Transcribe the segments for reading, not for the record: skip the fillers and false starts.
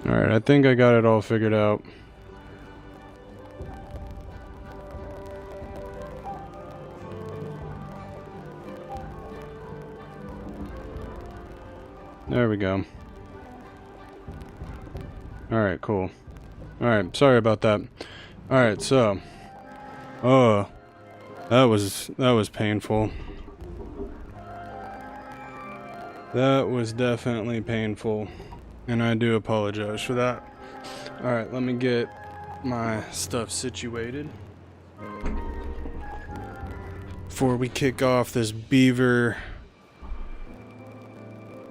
Alright, I think I got it all figured out. There we go. Alright, cool. Alright, sorry about that. Alright, so. Oh, that was painful. That was definitely painful. And I do apologize for that. Alright, let me get my stuff situated before we kick off this beaver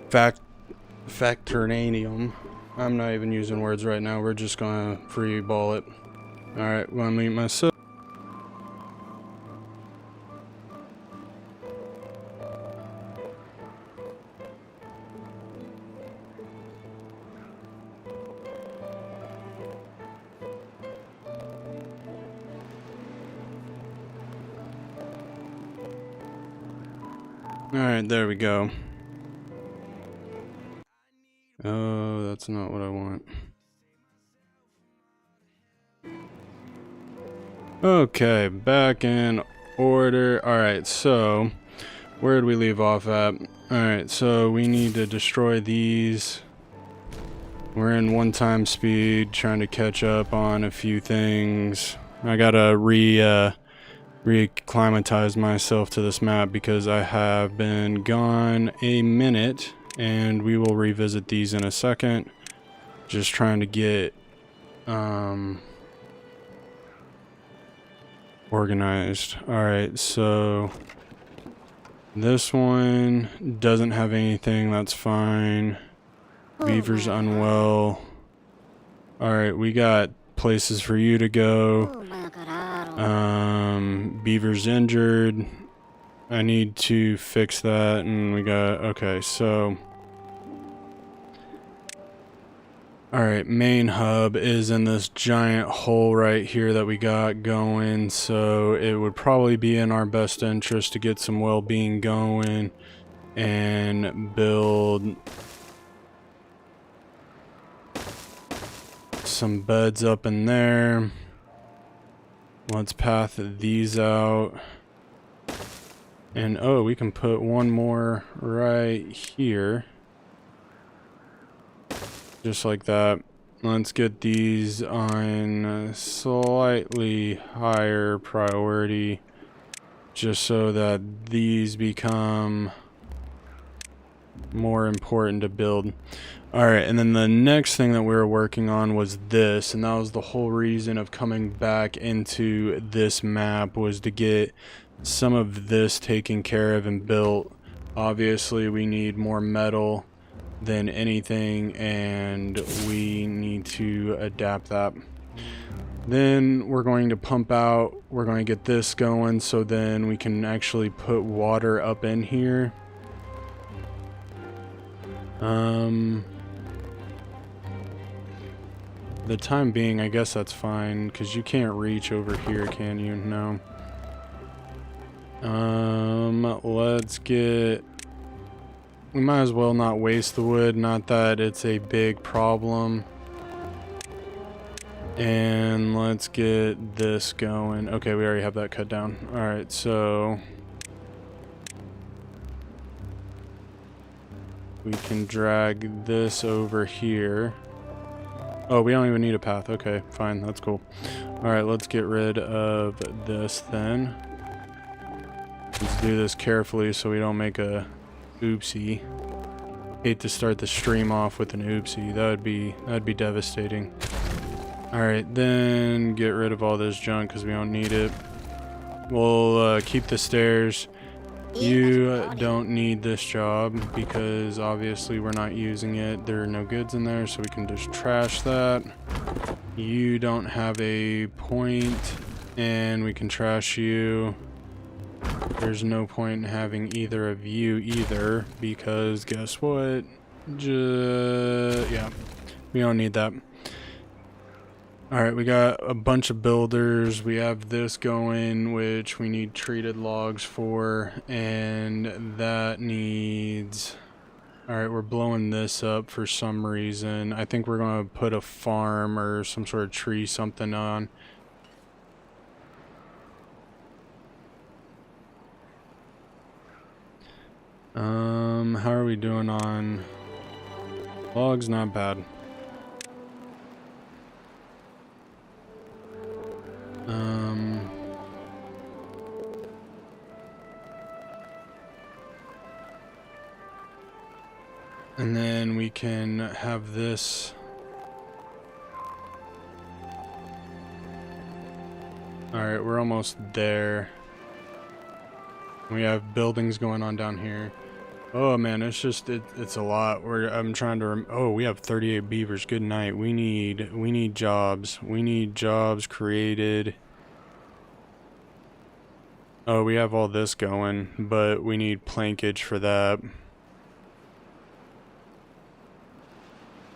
factoranium. I'm not even using words right now. We're just gonna free ball it. Alright, let me myself. Alright, there we go. Oh, that's not what I want. Okay, back in order. Alright, so where did we leave off at? Alright, so we need to destroy these. We're in 1x speed, trying to catch up on a few things. I gotta re-acclimatize myself to this map because I have been gone a minute, and we will revisit these in a second. Just trying to get organized. Alright, so this one doesn't have anything, that's fine. Beaver's unwell. Alright, we got places for you to go. Beaver's injured. I need to fix that, and we got, okay, so alright, main hub is in this giant hole right here that we got going, so it would probably be in our best interest to get some well-being going and build some beds up in there. Let's path these out. And oh, we can put one more right here. Just like that. Let's get these on a slightly higher priority, just so that these become more important to build. Alright, and then the next thing that we were working on was this, and that was the whole reason of coming back into this map, was to get some of this taken care of and built. Obviously we need more metal than anything, and we need to adapt that. Then we're going to pump out, we're going to get this going so then we can actually put water up in here. The time being, I guess that's fine, because you can't reach over here, can you? No. Let's get... We might as well not waste the wood, not that it's a big problem. And let's get this going. Okay, we already have that cut down. Alright, so... we can drag this over here. Oh, we don't even need a path. Okay, fine. That's cool. Alright, let's get rid of this then. Let's do this carefully so we don't make a oopsie. Hate to start the stream off with an oopsie. That'd be devastating. Alright, then get rid of all this junk because we don't need it. We'll keep the stairs. You don't need this job because obviously we're not using it. There are no goods in there, so we can just trash that. You don't have a point, and we can trash you. There's no point in having either of you either, because guess what? Yeah, we don't need that. Alright, we got a bunch of builders. We have this going, which we need treated logs for, and that needs Alright, we're blowing this up for some reason. I think we're going to put a farm or some sort of tree something on. How are we doing on logs? Not bad. And then we can have this. Alright, we're almost there. We have buildings going on down here. Oh man, it's just it's a lot. I'm trying to oh, we have 38 beavers. Good night. We need jobs. We need jobs created. Oh, we have all this going, but we need plankage for that.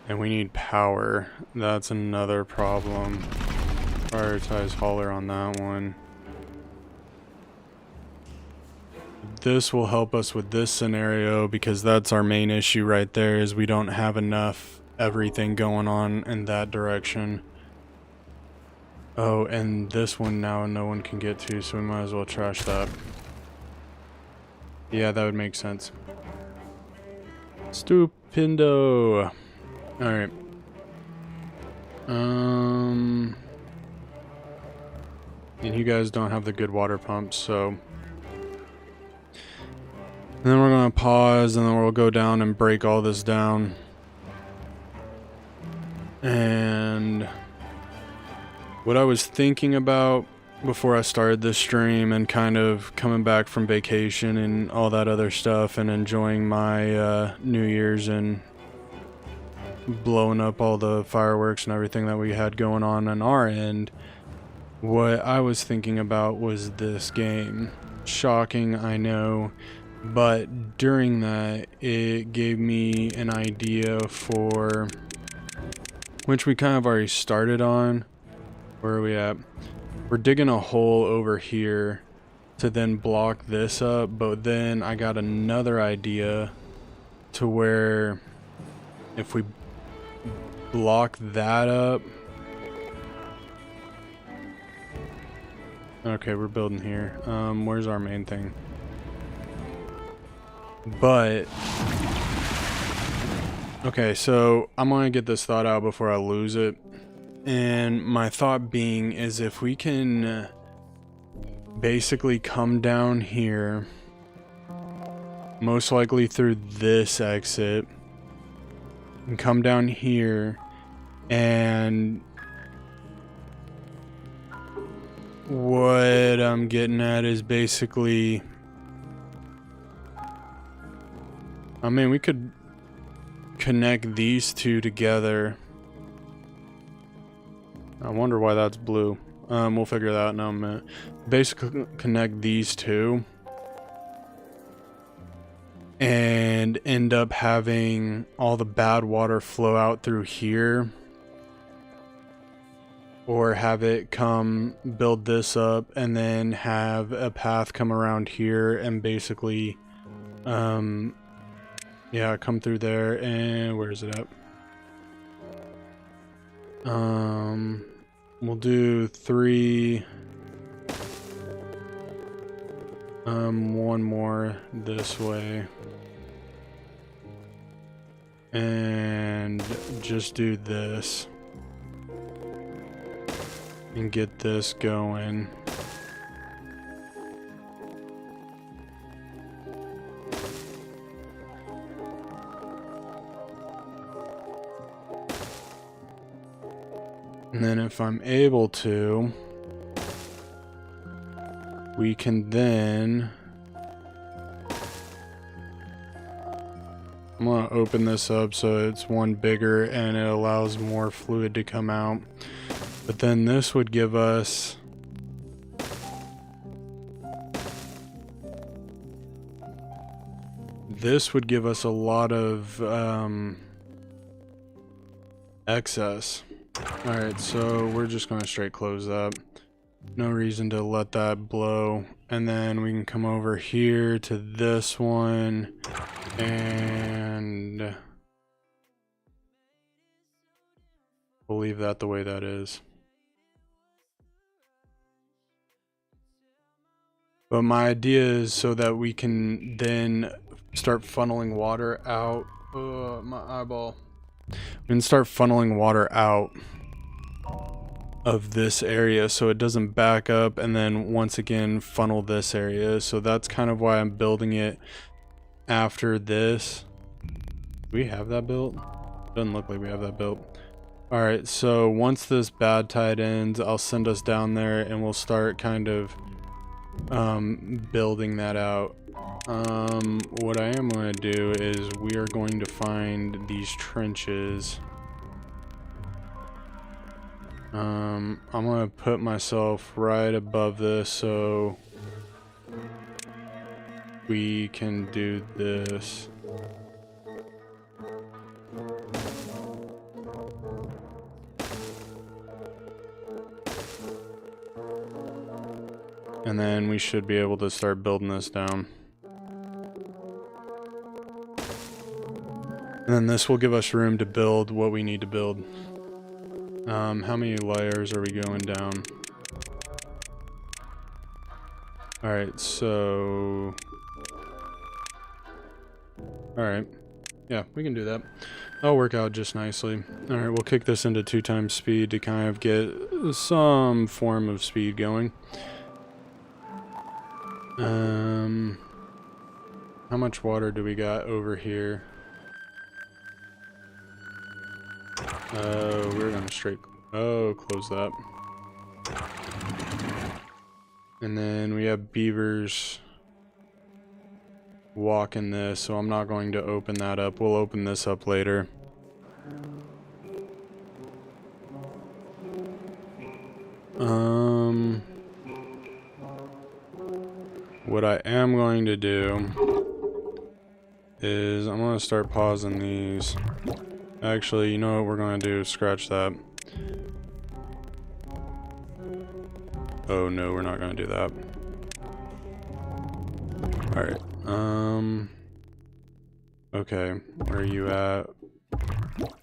And we need power. That's another problem. Prioritize hauler on that one. This will help us with this scenario because that's our main issue right there, is we don't have enough everything going on in that direction. Oh, and this one now no one can get to, so we might as well trash that. Yeah, that would make sense. Stupindo. Alright. And you guys don't have the good water pumps, so. And then we're gonna pause, and then we'll go down and break all this down. And what I was thinking about before I started this stream and kind of coming back from vacation and all that other stuff and enjoying my New Year's and blowing up all the fireworks and everything that we had going on our end, what I was thinking about was this game. Shocking, I know, but during that it gave me an idea for, which we kind of already started on. Where are we at? We're digging a hole over here to then block this up, but then I got another idea to where if we block that up. Okay, we're building here. Where's our main thing? But okay, so I'm gonna get this thought out before I lose it. And my thought being is if we can basically come down here, most likely through this exit, and come down here, and what I'm getting at is basically, I mean, we could connect these two together. I wonder why that's blue. We'll figure that out in a minute. Basically connect these two and end up having all the bad water flow out through here, or have it come build this up and then have a path come around here and basically yeah, come through there. And where is it at? We'll do 3. One more this way. And just do this. And get this going. And then if I'm able to, we can then, I'm gonna open this up so it's one bigger and it allows more fluid to come out. But then this would give us a lot of excess. Alright, so we're just gonna straight close that. No reason to let that blow. And then we can come over here to this one and We'll leave that the way that is. But my idea is so that we can then start funneling water out. My eyeball. We can start funneling water out of this area so it doesn't back up and then once again funnel this area. So that's kind of why I'm building it after this. Do we have that built? Doesn't look like we have that built. Alright, so once this bad tide ends, I'll send us down there and we'll start kind of building that out. What I am going to do is we are going to find these trenches. I'm going to put myself right above this so we can do this. And then we should be able to start building this down. And then this will give us room to build what we need to build. How many layers are we going down? Alright, so... Alright. Yeah, we can do that. That'll work out just nicely. Alright, we'll kick this into 2 times speed to kind of get some form of speed going. How much water do we got over here? We're gonna straight... Oh, close that. And then we have beavers walking this, so I'm not going to open that up. We'll open this up later. What I am going to do is I'm going to start pausing these. Actually, you know what we're going to do? Scratch that. Oh no, we're not going to do that. Alright, okay, where are you at?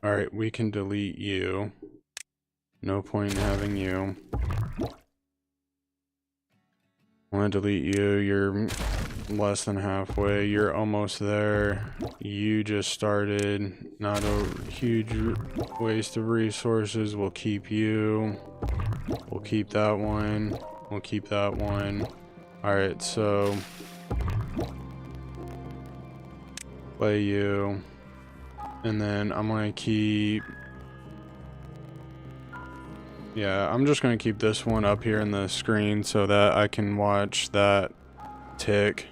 Alright, we can delete you. No point in having you. I'm gonna delete you. You're less than halfway. You're almost there. You just started. Not a huge waste of resources. We'll keep you. We'll keep that one. We'll keep that one. Alright, so... play you. And then I'm gonna keep... Yeah, I'm just gonna keep this one up here in the screen so that I can watch that tick.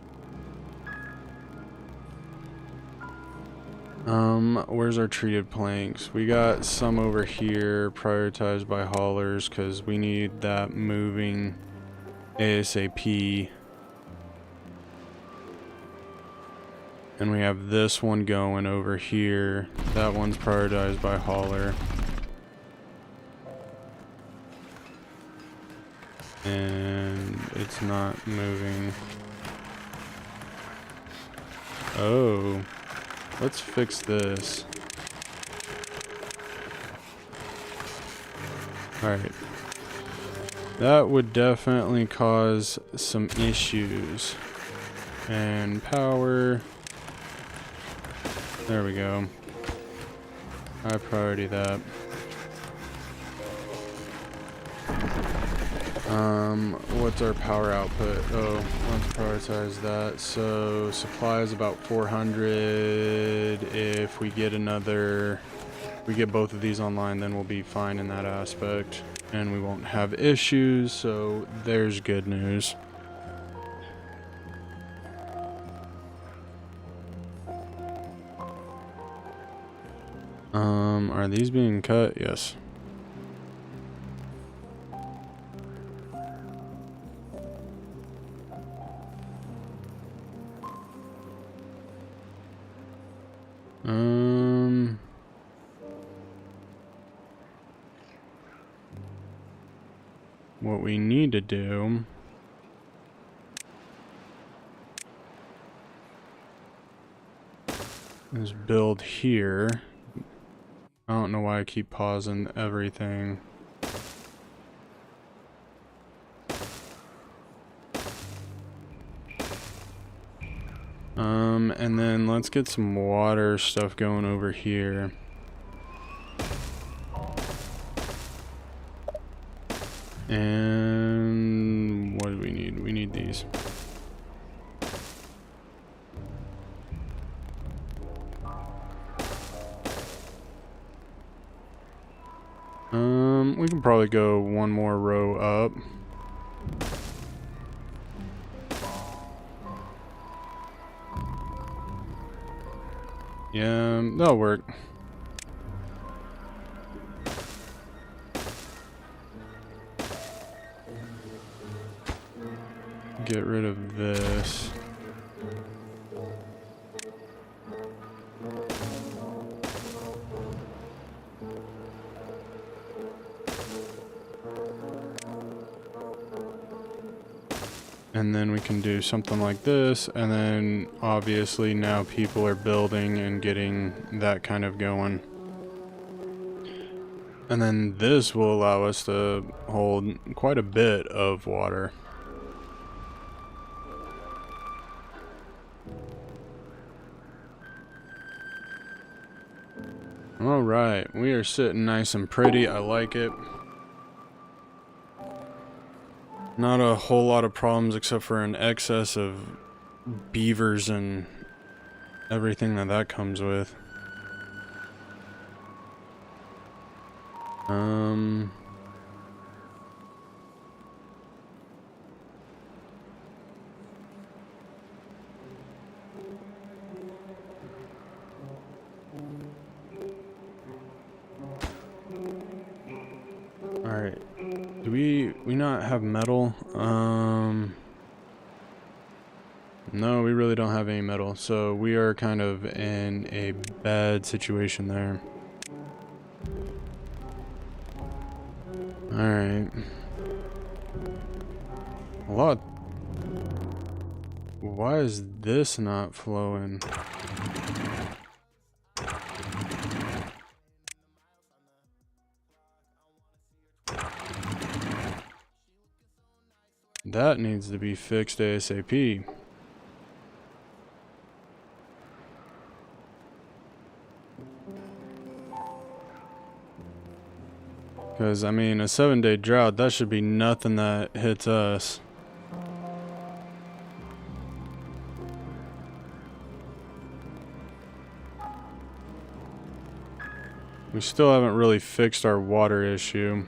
Where's our treated planks? We got some over here prioritized by haulers because we need that moving ASAP. And we have this one going over here. That one's prioritized by hauler. And it's not moving. Oh, let's fix this. Alright. That would definitely cause some issues. And power. There we go. High priority that. What's our power output? Oh, let's prioritize that. So supply is about 400. If we get we get both of these online, then we'll be fine in that aspect. And we won't have issues, so there's good news. Are these being cut? Yes. What we need to do is build here. I don't know why I keep pausing everything. And then let's get some water stuff going over here. And what do we need? We need these. We can probably go one more row up. Yeah, that'll work. Get rid of this. And then we can do something like this, and then obviously now people are building and getting that kind of going. And then this will allow us to hold quite a bit of water. Alright, we are sitting nice and pretty. I like it. Not a whole lot of problems except for an excess of beavers and everything that comes with. Alright. Do we not have metal? No, we really don't have any metal, so we are kind of in a bad situation there. Alright. A lot. Why is this not flowing? That needs to be fixed ASAP. Because, I mean, a 7-day drought, that should be nothing that hits us. We still haven't really fixed our water issue.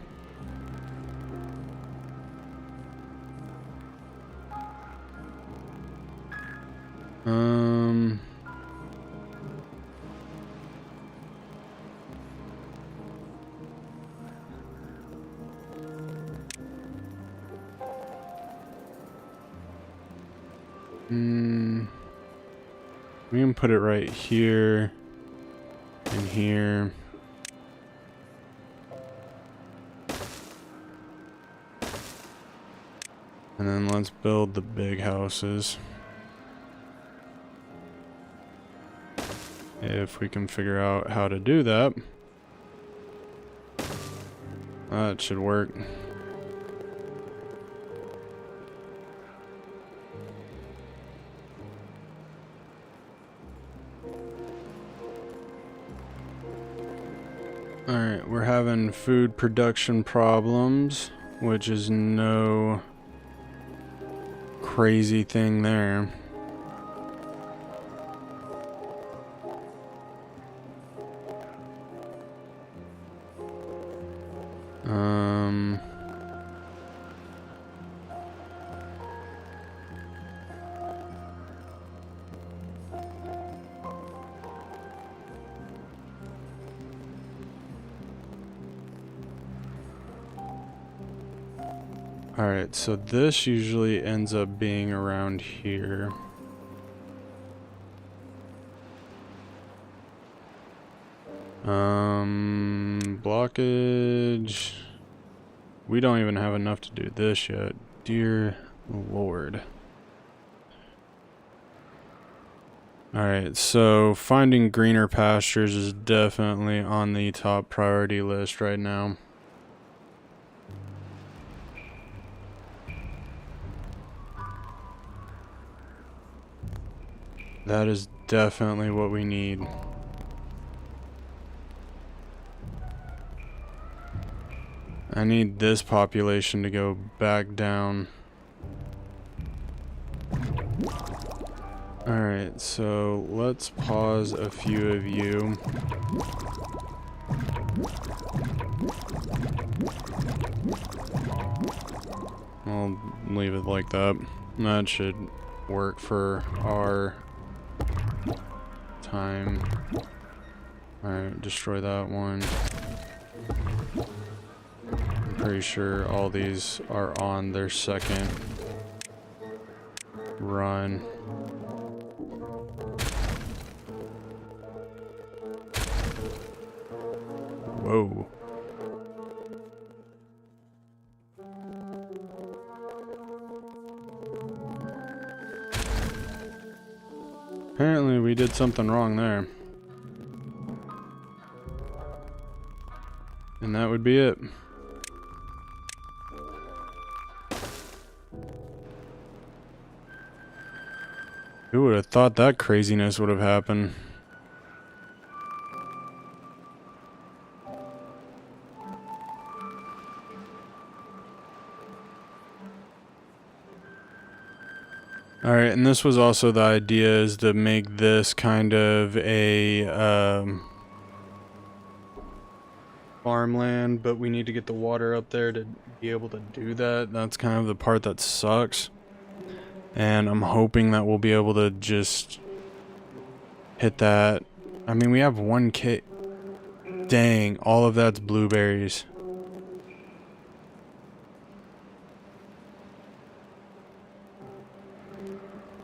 We can put it right here and here. And then let's build the big houses. If we can figure out how to do that. That should work. Alright, we're having food production problems, which is no crazy thing there. Alright, so this usually ends up being around here. Blockage. We don't even have enough to do this yet. Dear Lord. Alright, so finding greener pastures is definitely on the top priority list right now. That is definitely what we need. I need this population to go back down. Alright, so let's pause a few of you. I'll leave it like that. That should work for our time. Alright, destroy that one. I'm pretty sure all these are on their second run. Whoa. Apparently we did something wrong there. And that would be it. Who would have thought that craziness would have happened? Alright, and this was also the idea, is to make this kind of a farmland, but we need to get the water up there to be able to do that. That's kind of the part that sucks. And I'm hoping that we'll be able to just hit that. I mean, we have 1K. Dang, all of that's blueberries.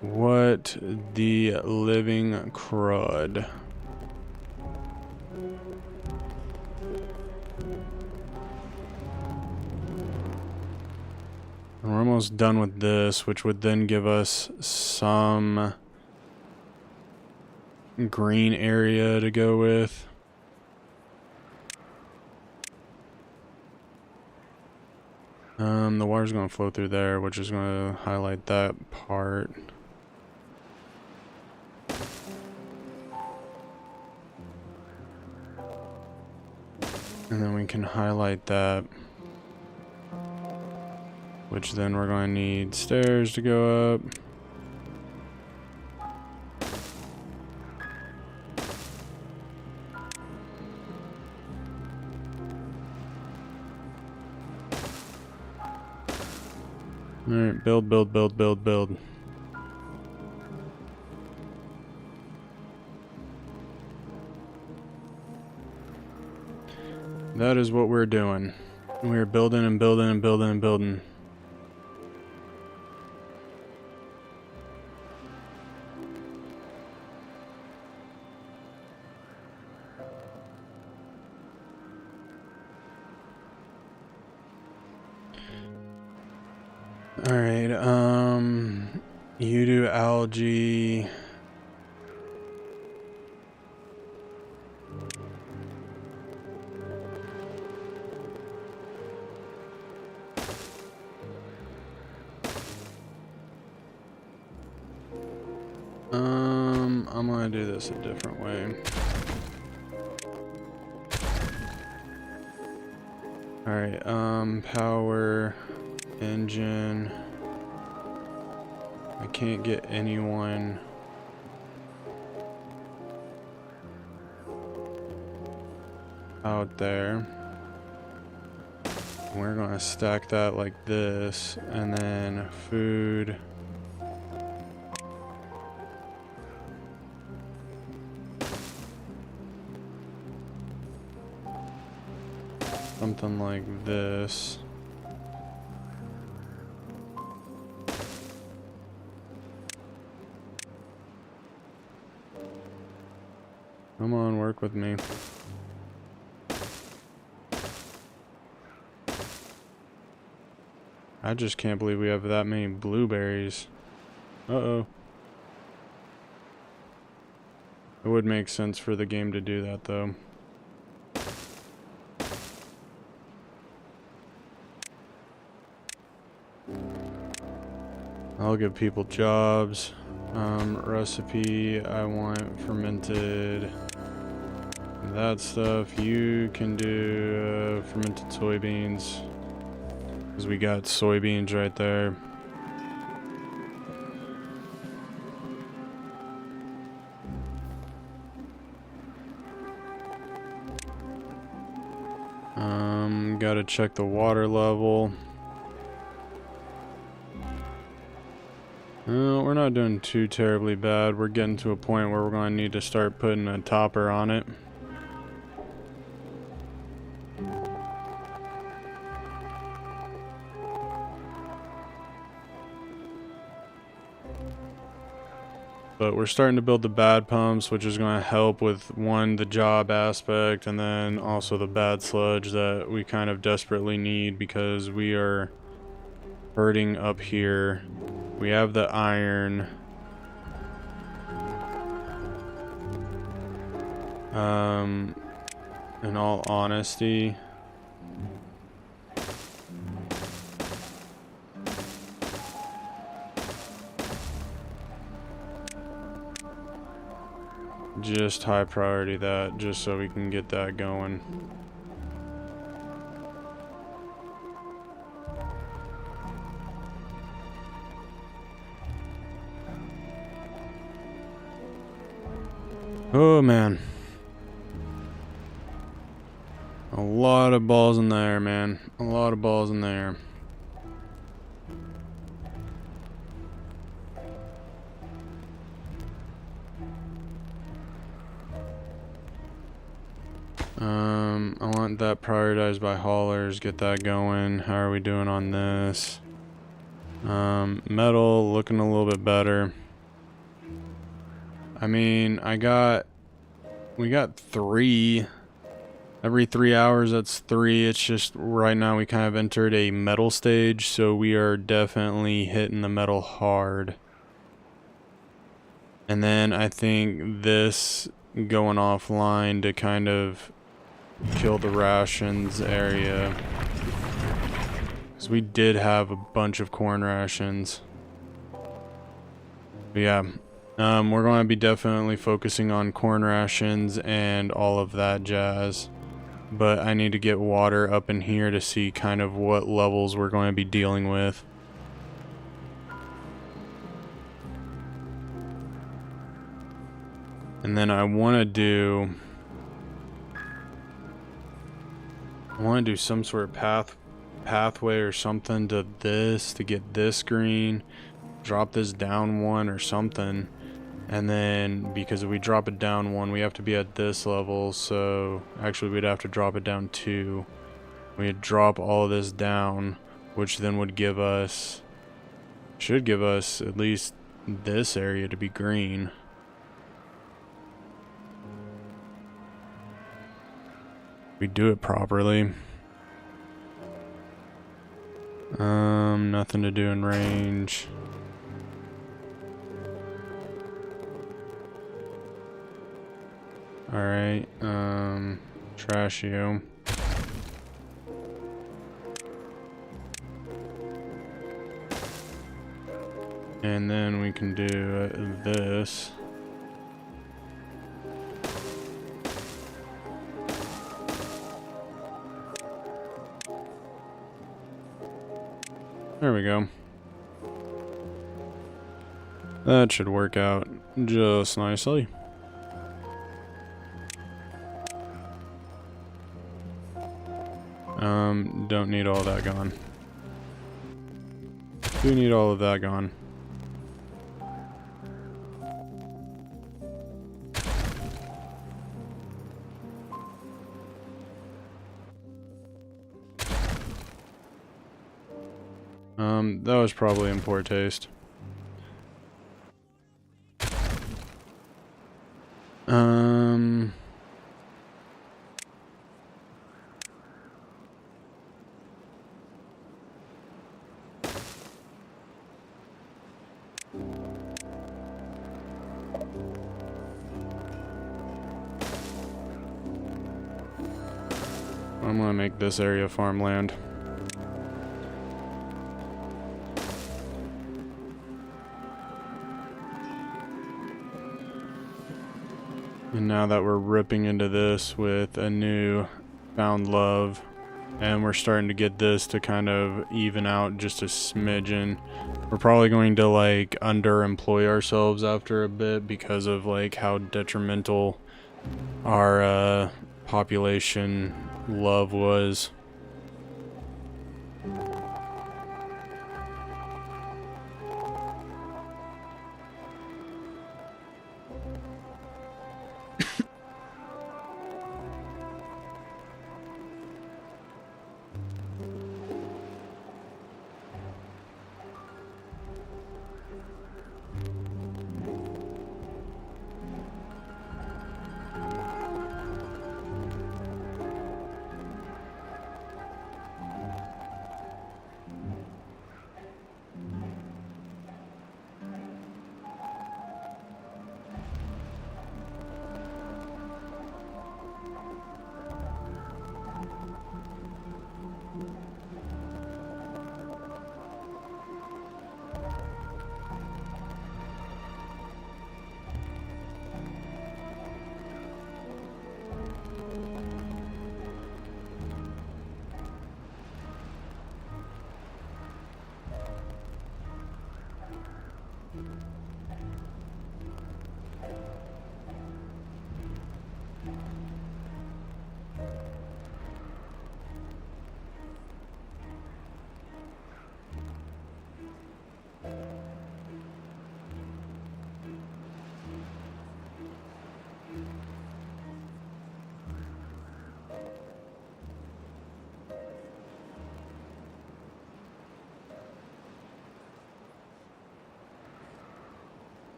What the living crud. And we're almost done with this, which would then give us some green area to go with. The water's going to flow through there, which is going to highlight that part. And then we can highlight that, which then we're going to need stairs to go up. Alright, build, build, build, build, build. That is what we're doing. We're building and building and building and building. Alright, you do algae. I'm gonna do this a different way. Alright, power, engine. I can't get anyone. Out there. We're gonna stack that like this, and then food. Something like this. Come on, work with me. I just can't believe we have that many blueberries. Uh-oh. It would make sense for the game to do that, though. I'll give people jobs. Recipe, I want fermented. That stuff, you can do fermented soybeans. Because we got soybeans right there. Gotta check the water level. We're not doing too terribly bad. We're getting to a point where we're going to need to start putting a topper on it. But we're starting to build the bad pumps, which is going to help with, one, the job aspect, and then also the bad sludge that we kind of desperately need because we are hurting up here. We have the iron. In all honesty, just high priority that, just so we can get that going. Oh man. A lot of balls in the air, man. A lot of balls in the air. I want that prioritized by haulers. Get that going. How are we doing on this? Metal looking a little bit better. I mean, we got 3. Every 3 hours, that's 3. It's just right now we kind of entered a metal stage, so we are definitely hitting the metal hard. And then I think this going offline to kind of kill the rations area. Because we did have a bunch of corn rations. But yeah, we're going to be definitely focusing on corn rations and all of that jazz. But I need to get water up in here to see kind of what levels we're going to be dealing with. And then I want to do some sort of pathway or something to this to get this green. Drop this down 1 or something. And then, because if we drop it down 1, we have to be at this level, so actually we'd have to drop it down 2. We'd drop all of this down, which then would give us, should give us at least this area to be green. We do it properly. Nothing to do in range. Alright, trash you. And then we can do this. There we go. That should work out just nicely. Don't need all that gone. Do need all of that gone. That was probably in poor taste. I'm gonna make this area farmland. And now that we're ripping into this with a new found love, and we're starting to get this to kind of even out just a smidgen, we're probably going to like underemploy ourselves after a bit because of like how detrimental our population love was.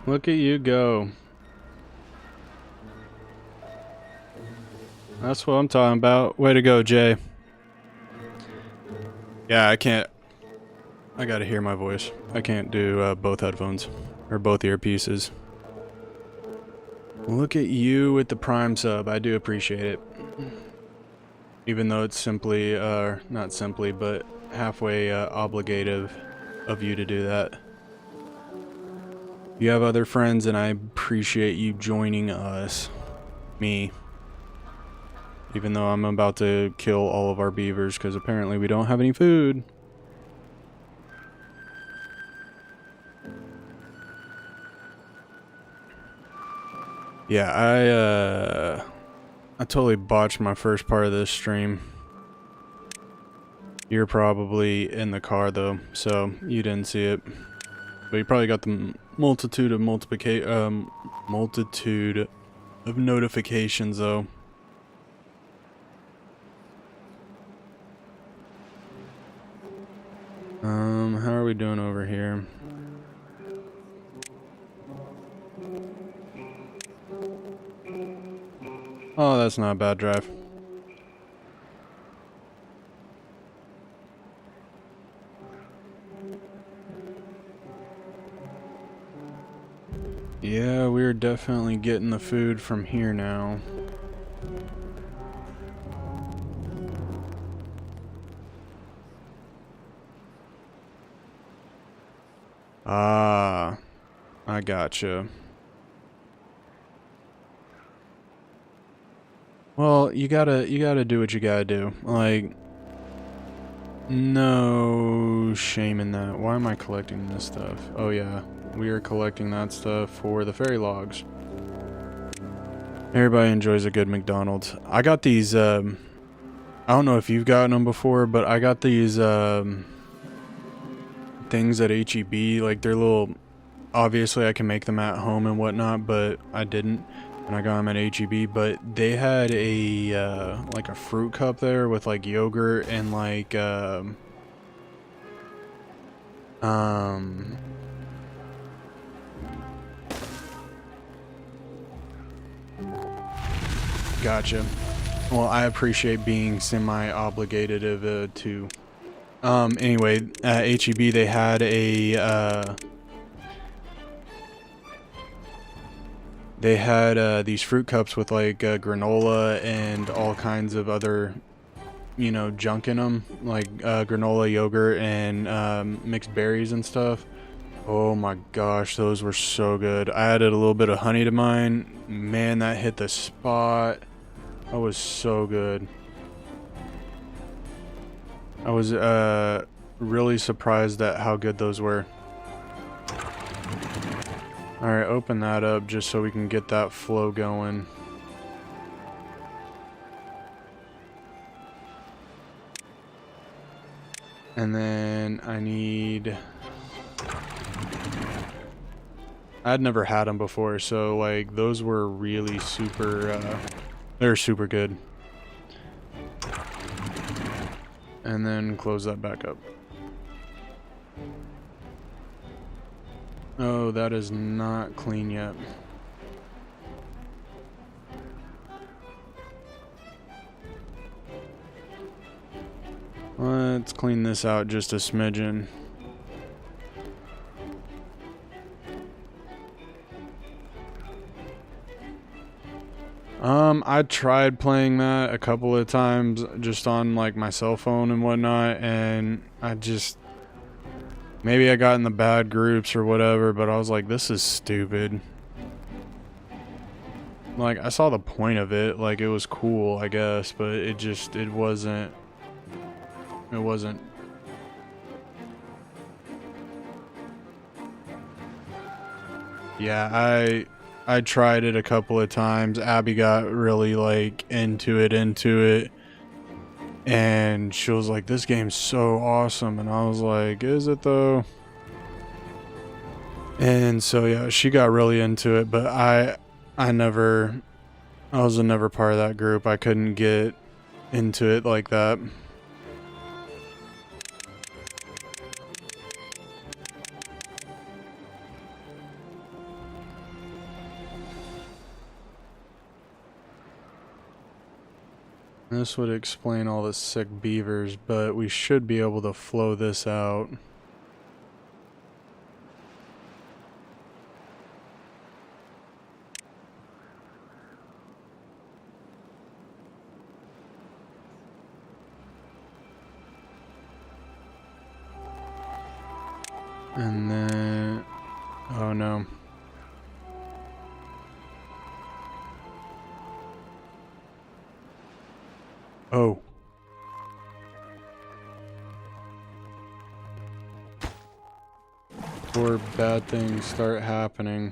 Look at you go. That's what I'm talking about. Way to go, Jay. Yeah, I gotta hear my voice. I can't do both headphones or both earpieces. Look at you with the Prime sub. I do appreciate it. Even though it's simply, not simply, but halfway obligative of you to do that. You have other friends, and I appreciate you joining us. Me. Even though I'm about to kill all of our beavers, because apparently we don't have any food. Yeah, I totally botched my first part of this stream. You're probably in the car though, so you didn't see it. But you probably got the multitude of notifications though. How are we doing over here? Oh, that's not a bad drive. Yeah, we're definitely getting the food from here now. Ah, I gotcha. Well, you gotta do what you gotta do. Like, no shame in that. Why am I collecting this stuff? Oh yeah, we are collecting that stuff for the fairy logs. Everybody enjoys a good McDonald's. I got these, I don't know if you've gotten them before, but I got these, things at HEB. Like, they're little, obviously I can make them at home and whatnot, but I didn't. And I got them at HEB, but they had a, like a fruit cup there with like yogurt and like, gotcha. Well, I appreciate being semi-obligated to. Anyway, at HEB they had these fruit cups with like granola and all kinds of other, you know, junk in them, like granola, yogurt, and mixed berries and stuff. Oh my gosh, those were so good. I added a little bit of honey to mine. Man, that hit the spot. That was so good. I was really surprised at how good those were. Alright, open that up just so we can get that flow going. And then I need... I'd never had them before, so like those were really super, they're super good. And then close that back up. Oh, that is not clean yet. Let's clean this out just a smidgen. I tried playing that a couple of times just on like my cell phone and whatnot, and I just, maybe I got in the bad groups or whatever, but I was like, this is stupid. Like, I saw the point of it, like it was cool, I guess, but it wasn't. Yeah, I tried it a couple of times. Abby got really like into it, and she was like, this game's so awesome, and I was like, is it though? And so yeah, she got really into it, but I was never part of that group. I couldn't get into it like that. This would explain all the sick beavers, but we should be able to flow this out. And then, oh no. Oh. Before bad things start happening,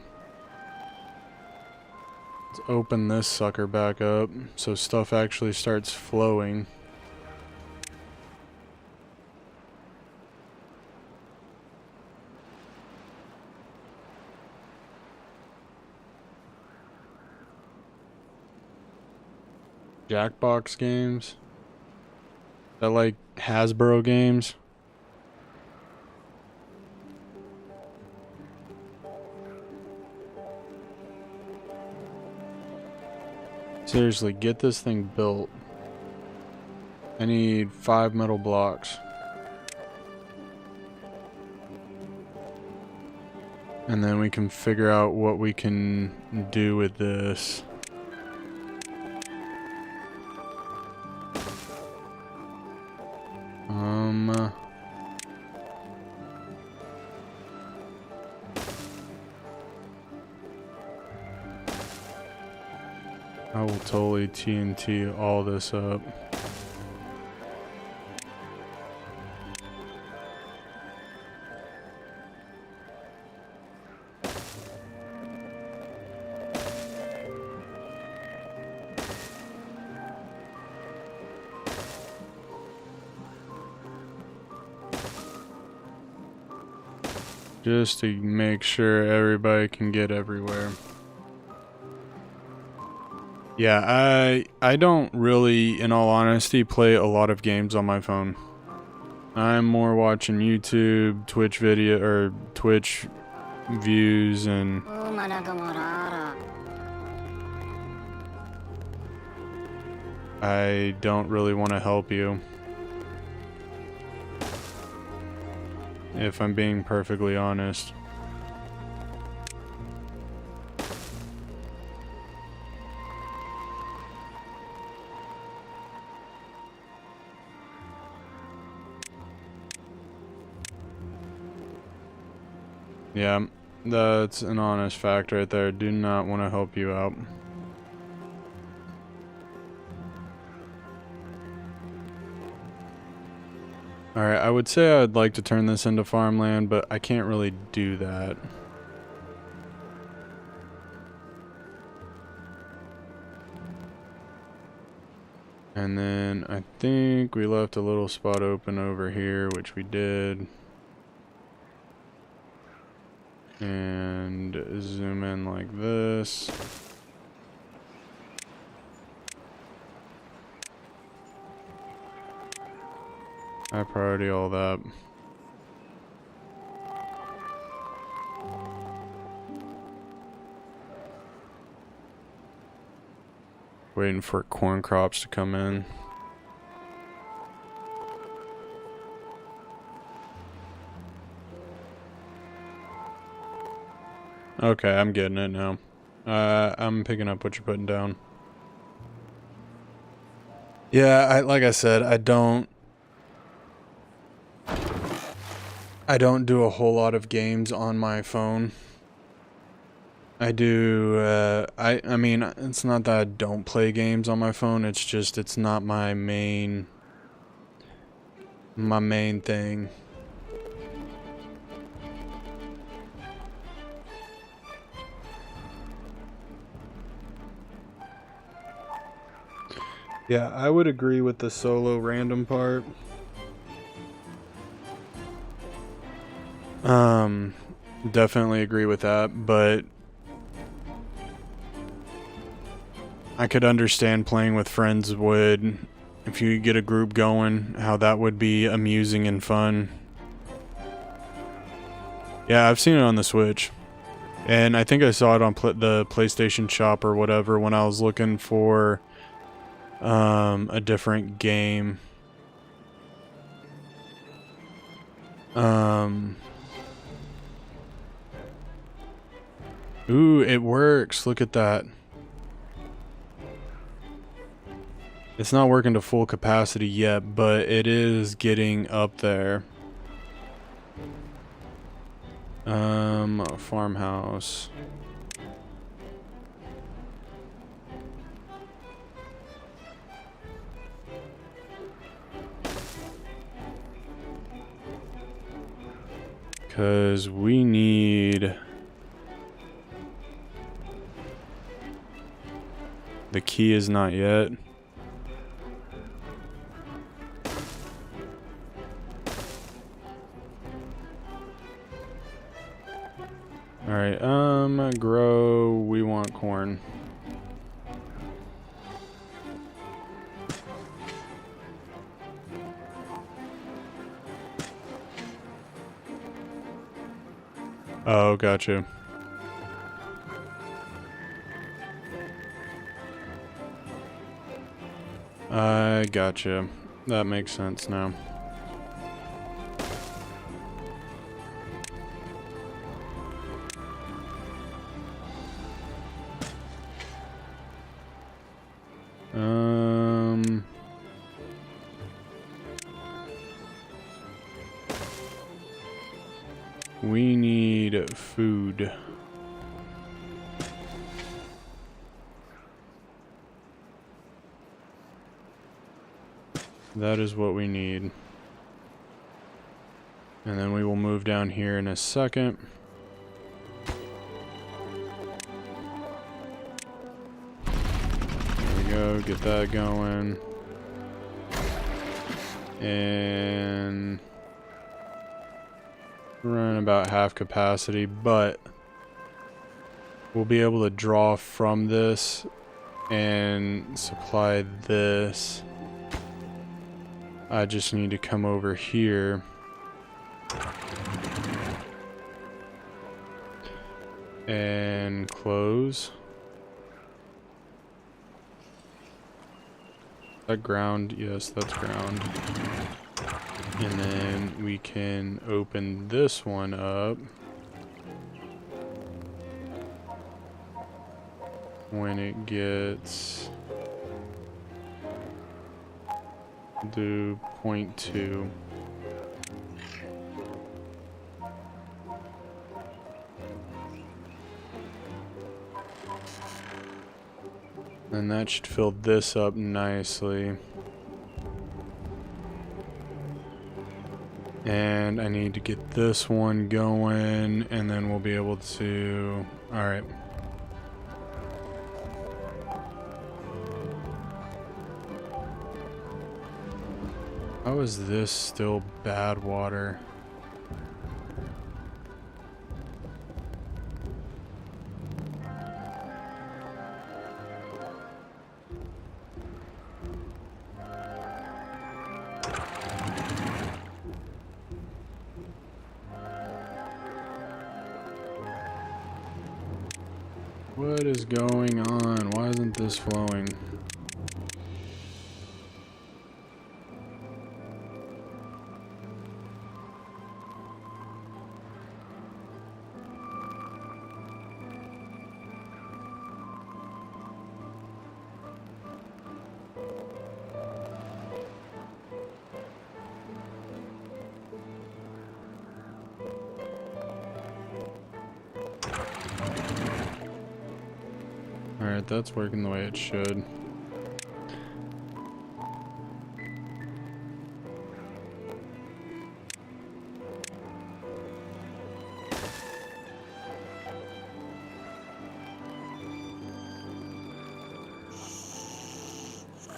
let's open this sucker back up so stuff actually starts flowing. Jackbox games? That like Hasbro games? Seriously, get this thing built. I need 5 metal blocks. And then we can figure out what we can do with this. I will totally TNT all this up. Just to make sure everybody can get everywhere. Yeah, I don't really, in all honesty, play a lot of games on my phone. I'm more watching YouTube, Twitch video, or Twitch views, and I don't really want to help you. If I'm being perfectly honest. Yeah, that's an honest fact right there. Do not want to help you out. Alright, I would say I'd like to turn this into farmland, but I can't really do that. And then I think we left a little spot open over here, which we did. And zoom in like this. High priority, all that. Waiting for corn crops to come in. Okay, I'm getting it now. I'm picking up what you're putting down. Yeah, like I said, I don't do a whole lot of games on my phone. I do, I mean, it's not that I don't play games on my phone, it's just, it's not my main thing. Yeah, I would agree with the solo random part. Definitely agree with that, but I could understand playing with friends would, if you get a group going, how that would be amusing and fun. Yeah, I've seen it on the Switch. And I think I saw it on the PlayStation Shop or whatever when I was looking for a different game. Ooh, it works. Look at that. It's not working to full capacity yet, but it is getting up there. Farmhouse. Because we need... The key is not yet. Alright, grow, we want corn. Oh, gotcha. I gotcha. That makes sense now. We need food. That is what we need. And then we will move down here in a second. There we go, get that going. And running about half capacity, but we'll be able to draw from this and supply this. I just need to come over here and close. Is that ground? Yes, that's ground. And then we can open this one up when it gets to 0.2. And that should fill this up nicely. And I need to get this one going, and then we'll be able to... Alright. How is this still bad water? What is going on? Why isn't this flowing? Alright, that's working the way it should.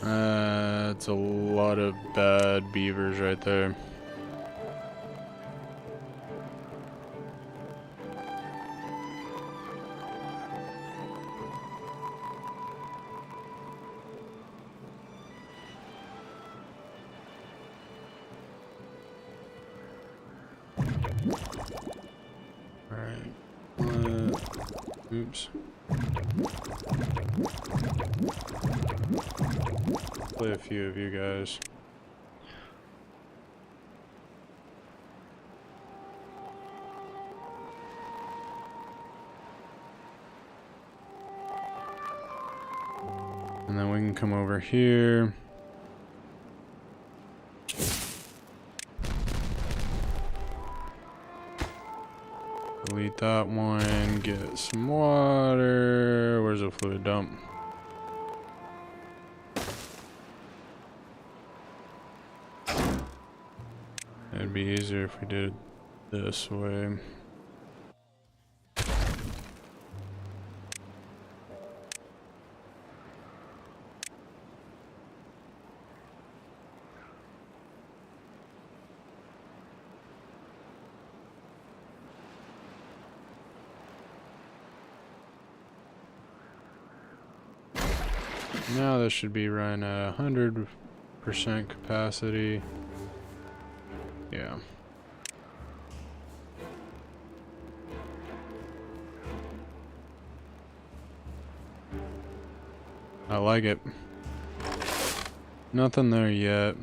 That's a lot of bad beavers right there. Alright. Oops. Play a few of you guys. And then we can come over here. Delete that one, get some water. Where's the fluid dump? It'd be easier if we did it this way. Now this should be running at 100% capacity. Yeah. I like it. Nothing there yet.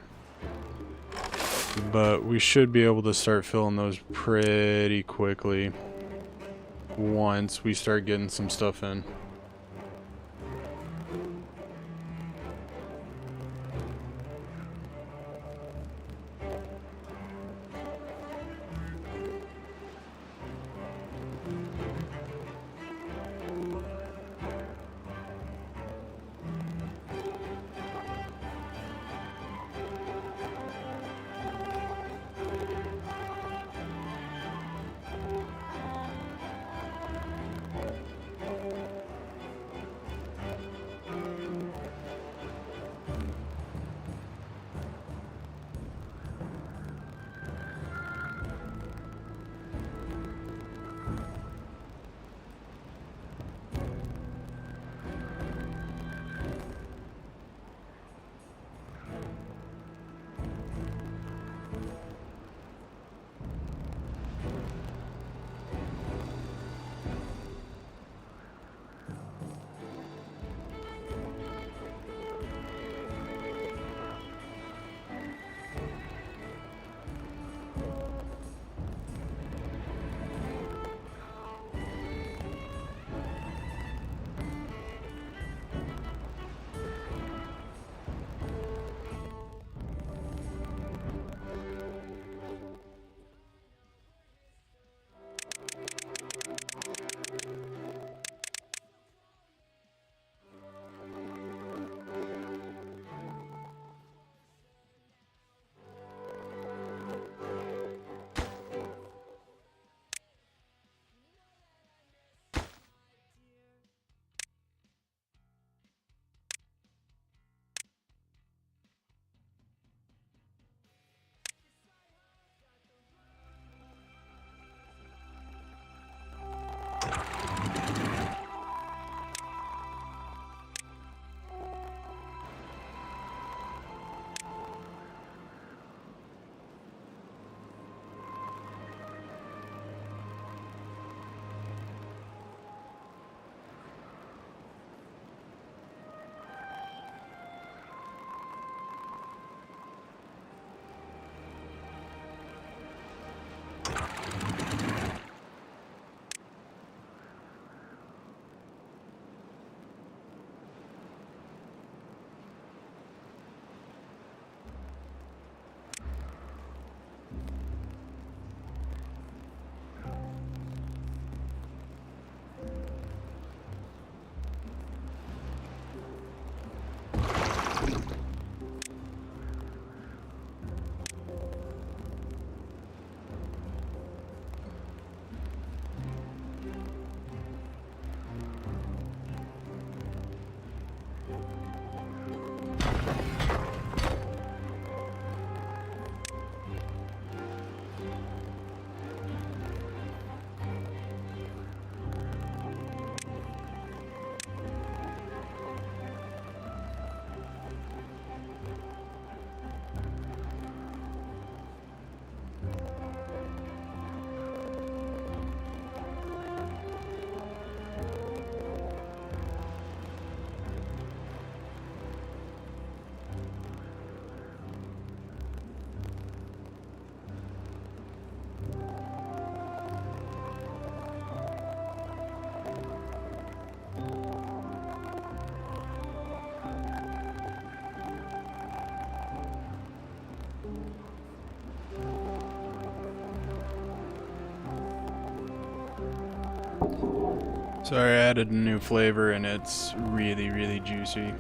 But we should be able to start filling those pretty quickly once we start getting some stuff in. Sorry, I added a new flavor and it's really, really juicy.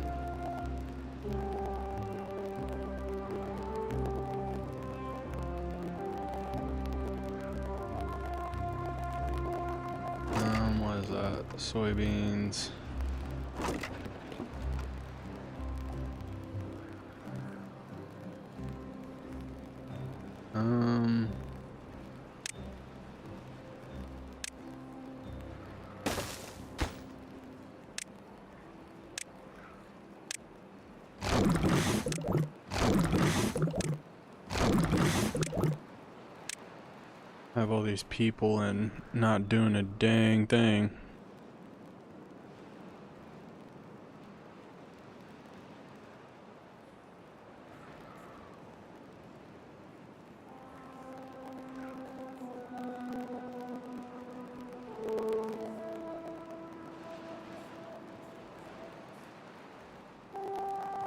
What is that? Soybeans. Have all these people and not doing a dang thing.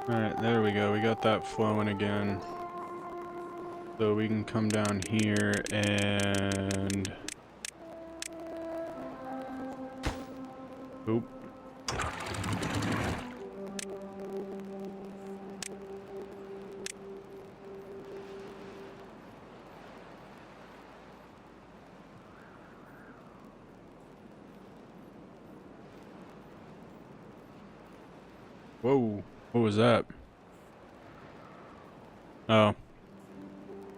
Alright, there we go. We got that flowing again. So we can come down here and... Oop. Whoa. What was that? Oh.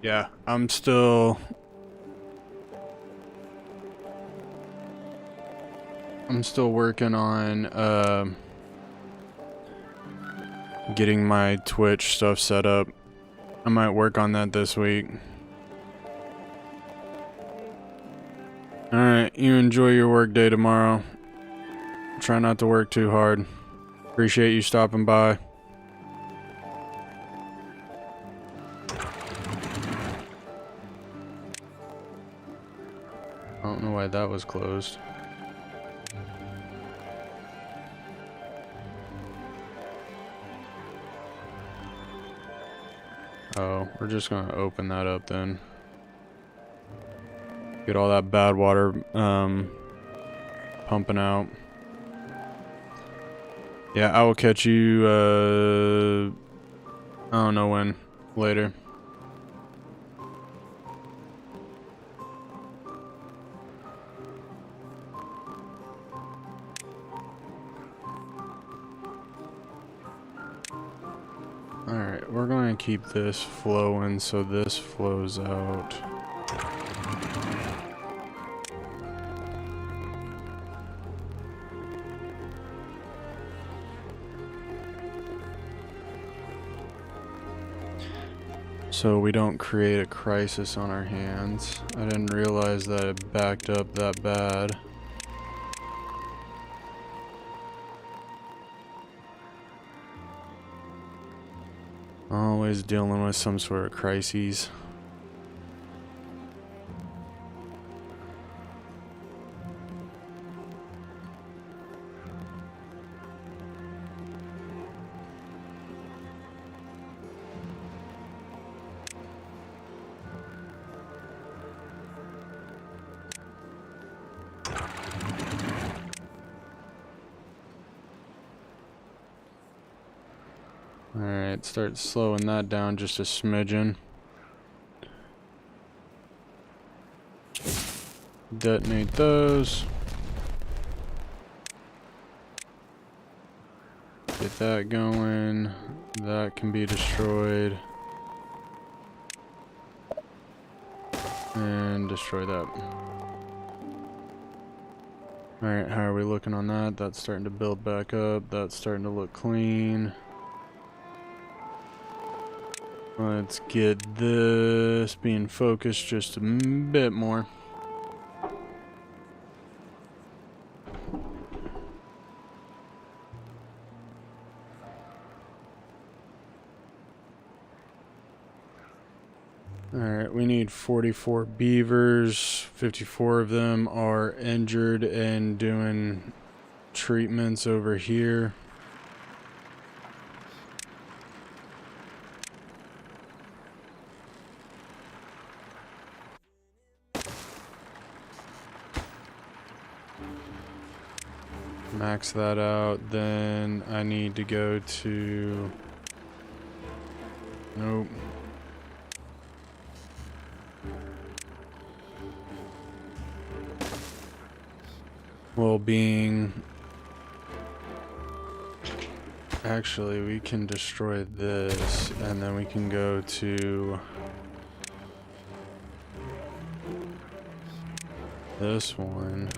Yeah, I'm still working on getting my Twitch stuff set up. I might work on that this week. Alright, you enjoy your work day tomorrow. Try not to work too hard. Appreciate you stopping by. I don't know why that was closed. Oh, we're just gonna open that up then. Get all that bad water pumping out. Yeah, I will catch you I don't know when, later. Alright, we're going to keep this flowing so this flows out. So we don't create a crisis on our hands. I didn't realize that it backed up that bad. Always dealing with some sort of crises. Alright, start slowing that down just a smidgen. Detonate those. Get that going. That can be destroyed. And destroy that. Alright, how are we looking on that? That's starting to build back up. That's starting to look clean. Let's get this being focused just a bit more. Alright, we need 44 beavers. 54 of them are injured and doing treatments over here. Max that out. Then I need to go to... Nope. Well-being. Actually, we can destroy this, and then we can go to this one.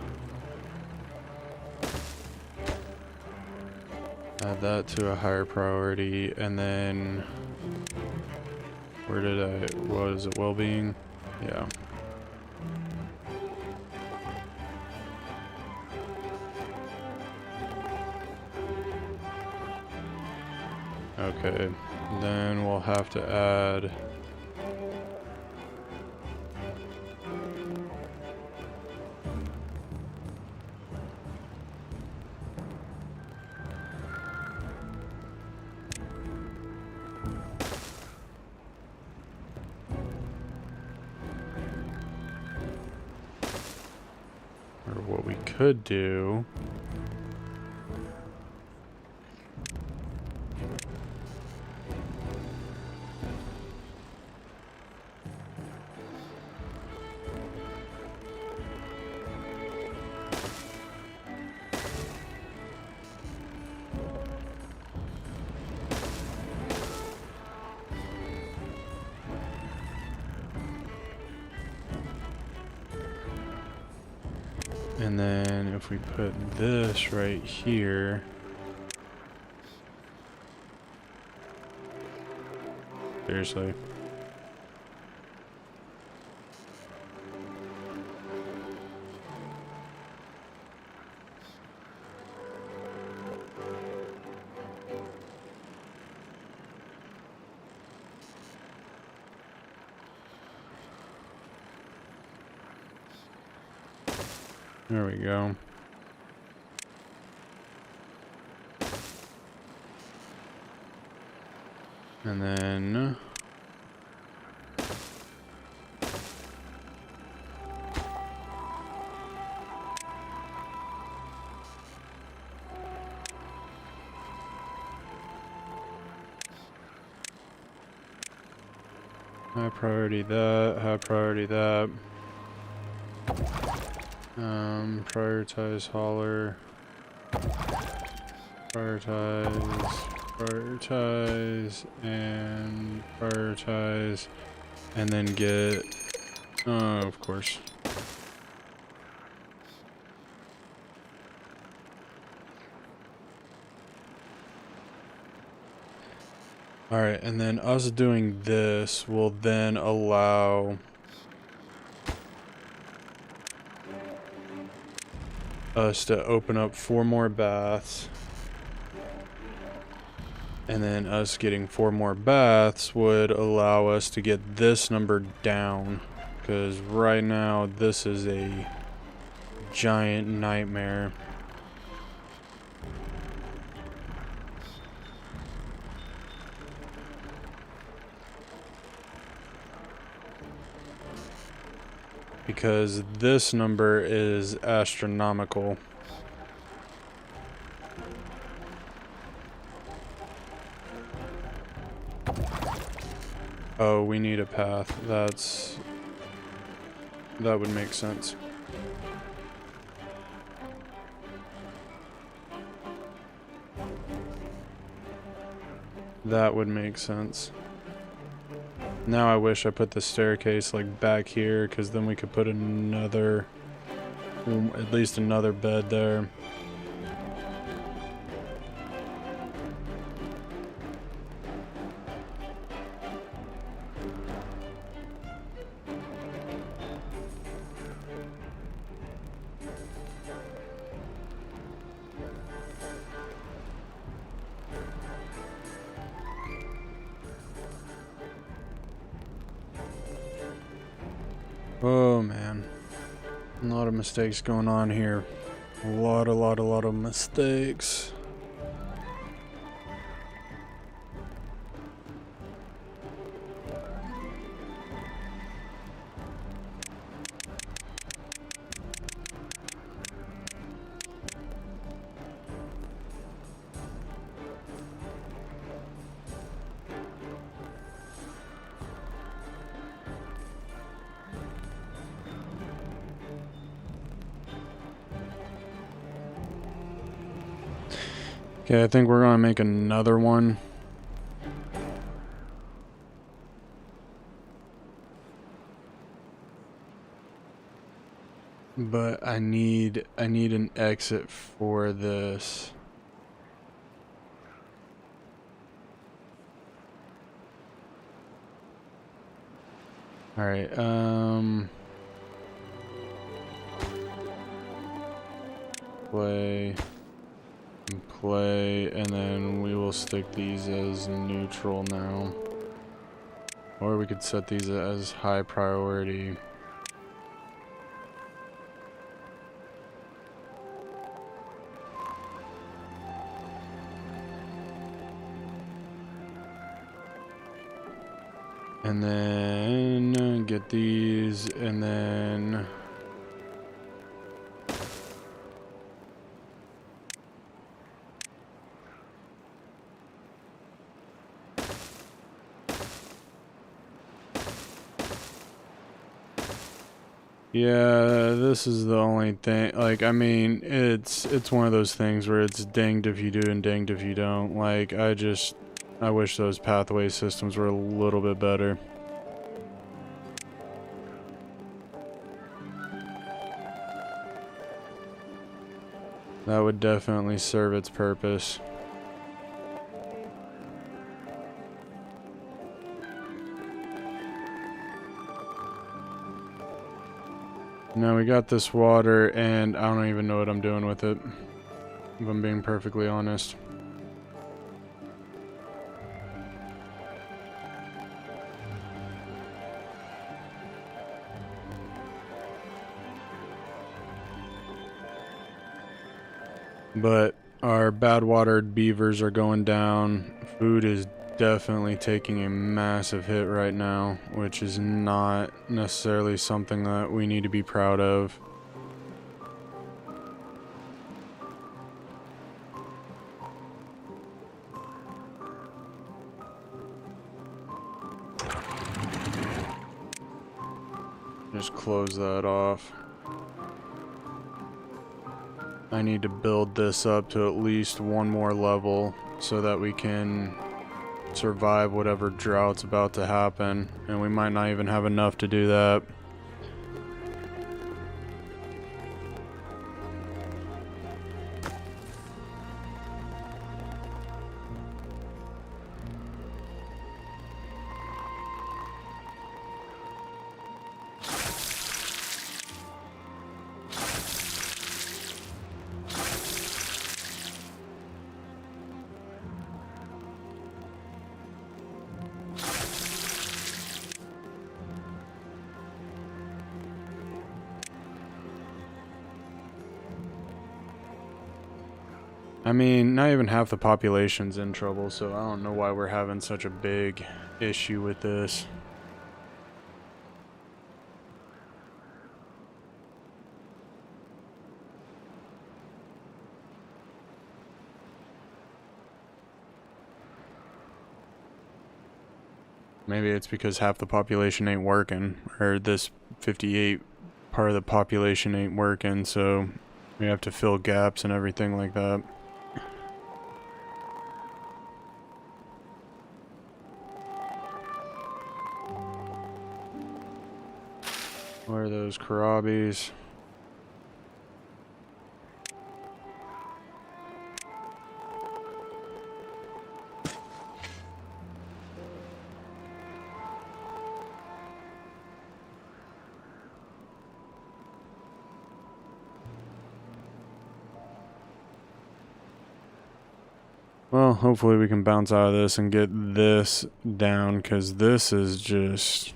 Add that to a higher priority, and then where did was it well-being? Yeah. Okay, then we'll have to add or what we could do. And then if we put this right here, seriously. There we go. And then high priority that, high priority that. Prioritize hauler. Prioritize, and prioritize, and then get, of course. Alright, and then us doing this will then allow us to open up 4 more baths, and then us getting 4 more baths would allow us to get this number down, because right now this is a giant nightmare. Because this number is astronomical. Oh, we need a path. That would make sense. That would make sense. Now I wish I put the staircase like back here, because then we could put another, at least another bed there. Oh man, a lot of mistakes going on here. A lot of mistakes. Okay, I think we're gonna make another one. But I need an exit for this. All right, play and play, and then we will stick these as neutral now. Or we could set these as high priority. And then get these, and then yeah, this is the only thing. Like, I mean, it's one of those things where it's danged if you do and danged if you don't. Like, I wish those pathway systems were a little bit better. That would definitely serve its purpose. Now we got this water, and I don't even know what I'm doing with it, if I'm being perfectly honest. But our bad-watered beavers are going down. Food is definitely taking a massive hit right now, which is not necessarily something that we need to be proud of. Just close that off. I need to build this up to at least one more level so that we can survive whatever drought's about to happen, and we might not even have enough to do that. I mean, not even half the population's in trouble, so I don't know why we're having such a big issue with this. Maybe it's because half the population ain't working, or this 58 part of the population ain't working, so we have to fill gaps and everything like that. Where are those Karabis? Well, hopefully we can bounce out of this and get this down, because this is just...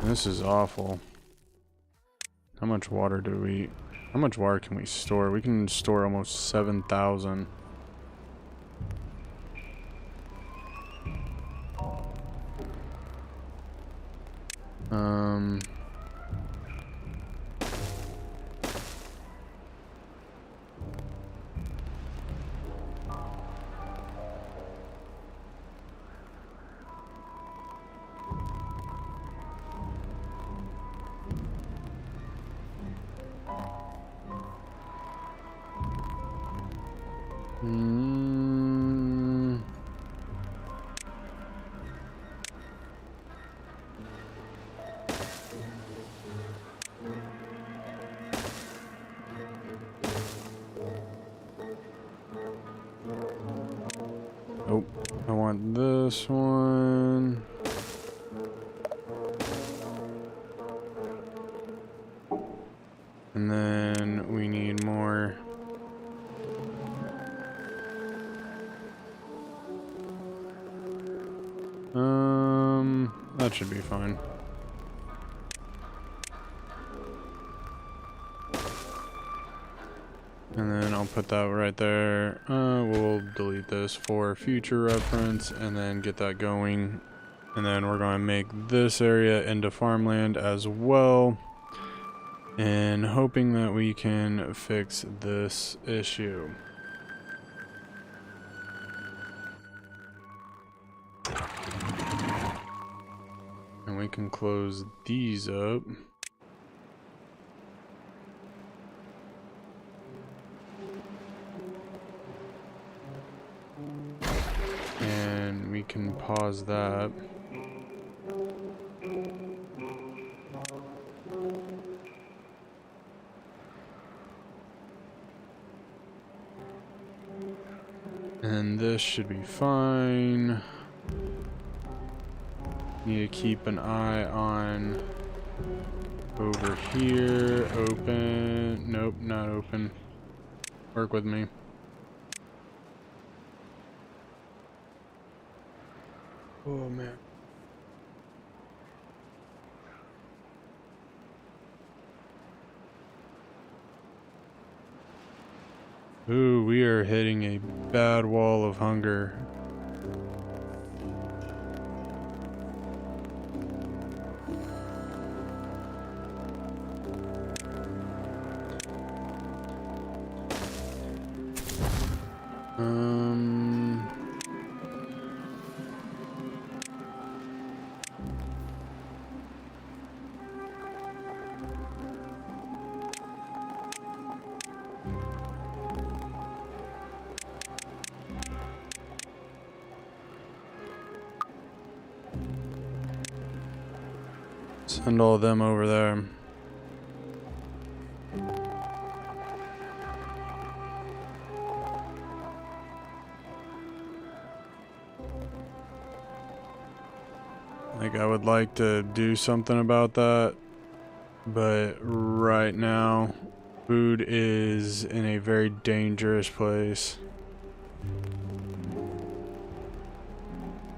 This is awful. How much water do we... How much water can we store? We can store almost 7,000. Oh, I want this one. And then we need more. That should be fine. And then I'll put that right there. We'll delete this for future reference and then get that going. And then we're going to make this area into farmland as well. And hoping that we can fix this issue. And we can close these up. And we can pause that. And this should be fine. Need to keep an eye on over here. Open. Nope, not open. Work with me. Oh man. Ooh, we are hitting a bad wall of hunger. Send all of them over there. Like, I would like to do something about that, but right now, food is in a very dangerous place.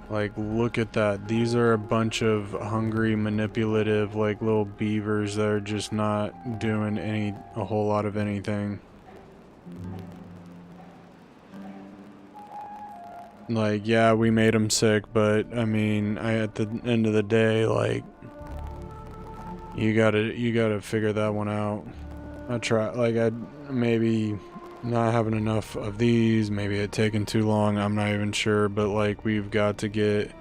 Like, look at that. These are a bunch of hungry, manipulative, like, little beavers that are just not doing a whole lot of anything. Like, yeah, we made them sick, but, I mean, at the end of the day, like, you gotta figure that one out. Maybe not having enough of these, maybe it taking too long, I'm not even sure, but like we've got to get,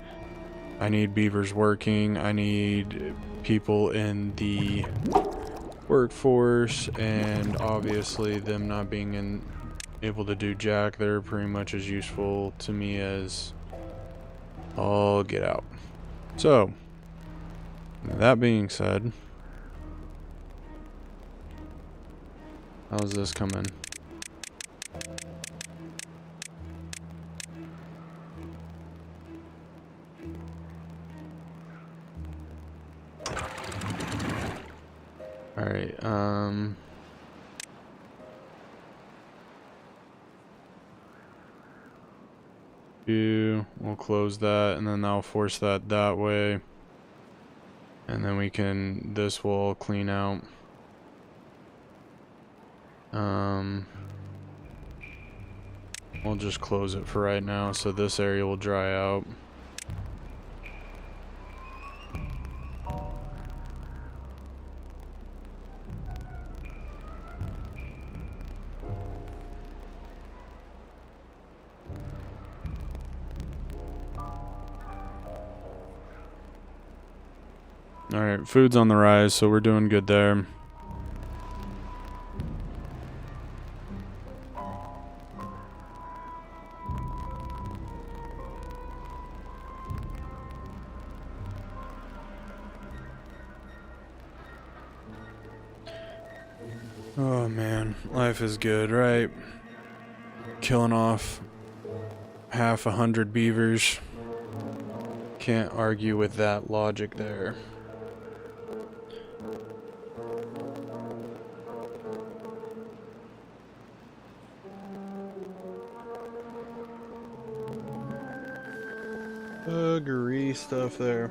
I need beavers working, I need people in the workforce, and obviously them not being able to do jack, they're pretty much as useful to me as all get out. So, that being said, how's this coming? Alright, we'll close that, and then I'll force that way. And then this will all clean out. We'll just close it for right now, so this area will dry out. Alright, food's on the rise, so we're doing good there. Oh man, life is good, right? Killing off 100 beavers. Can't argue with that logic there. Agree stuff there.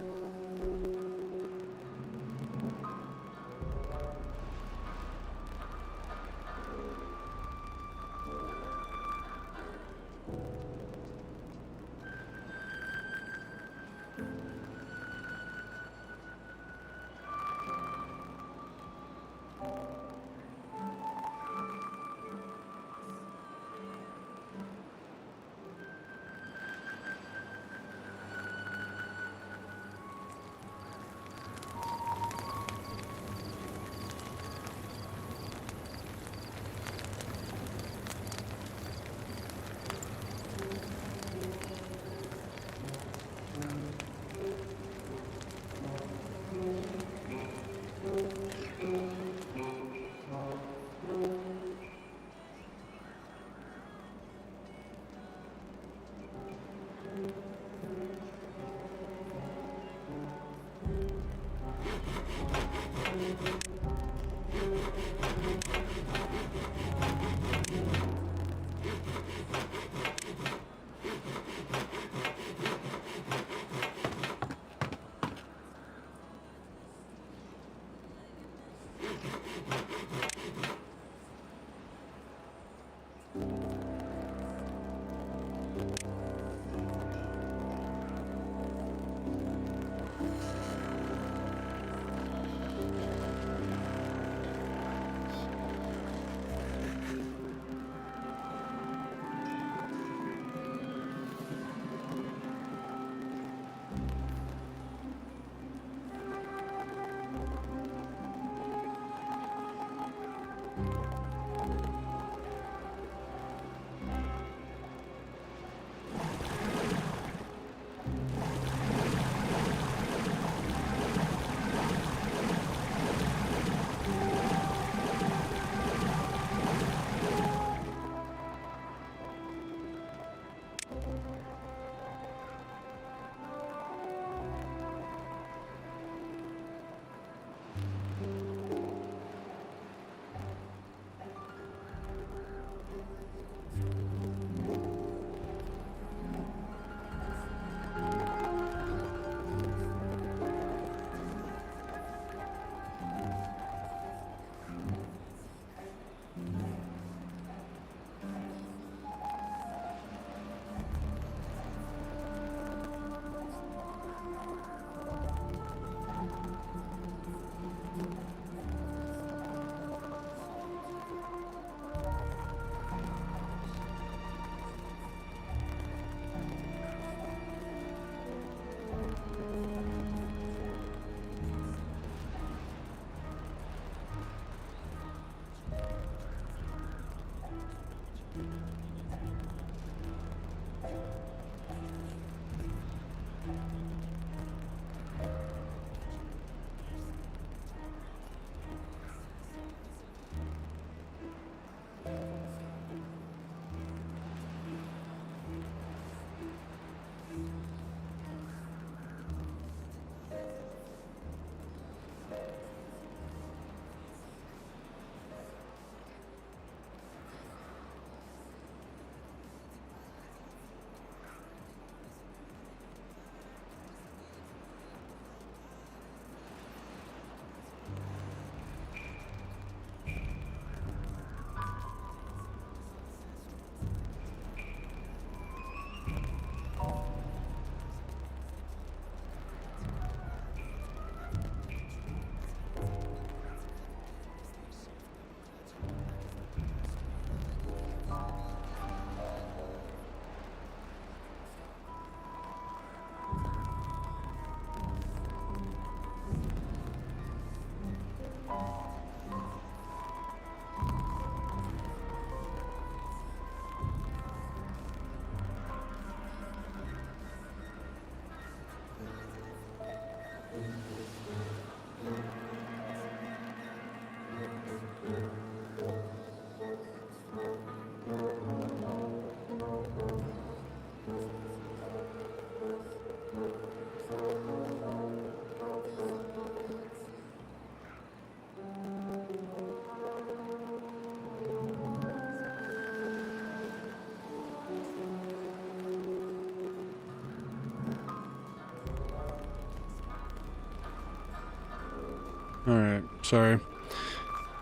Sorry.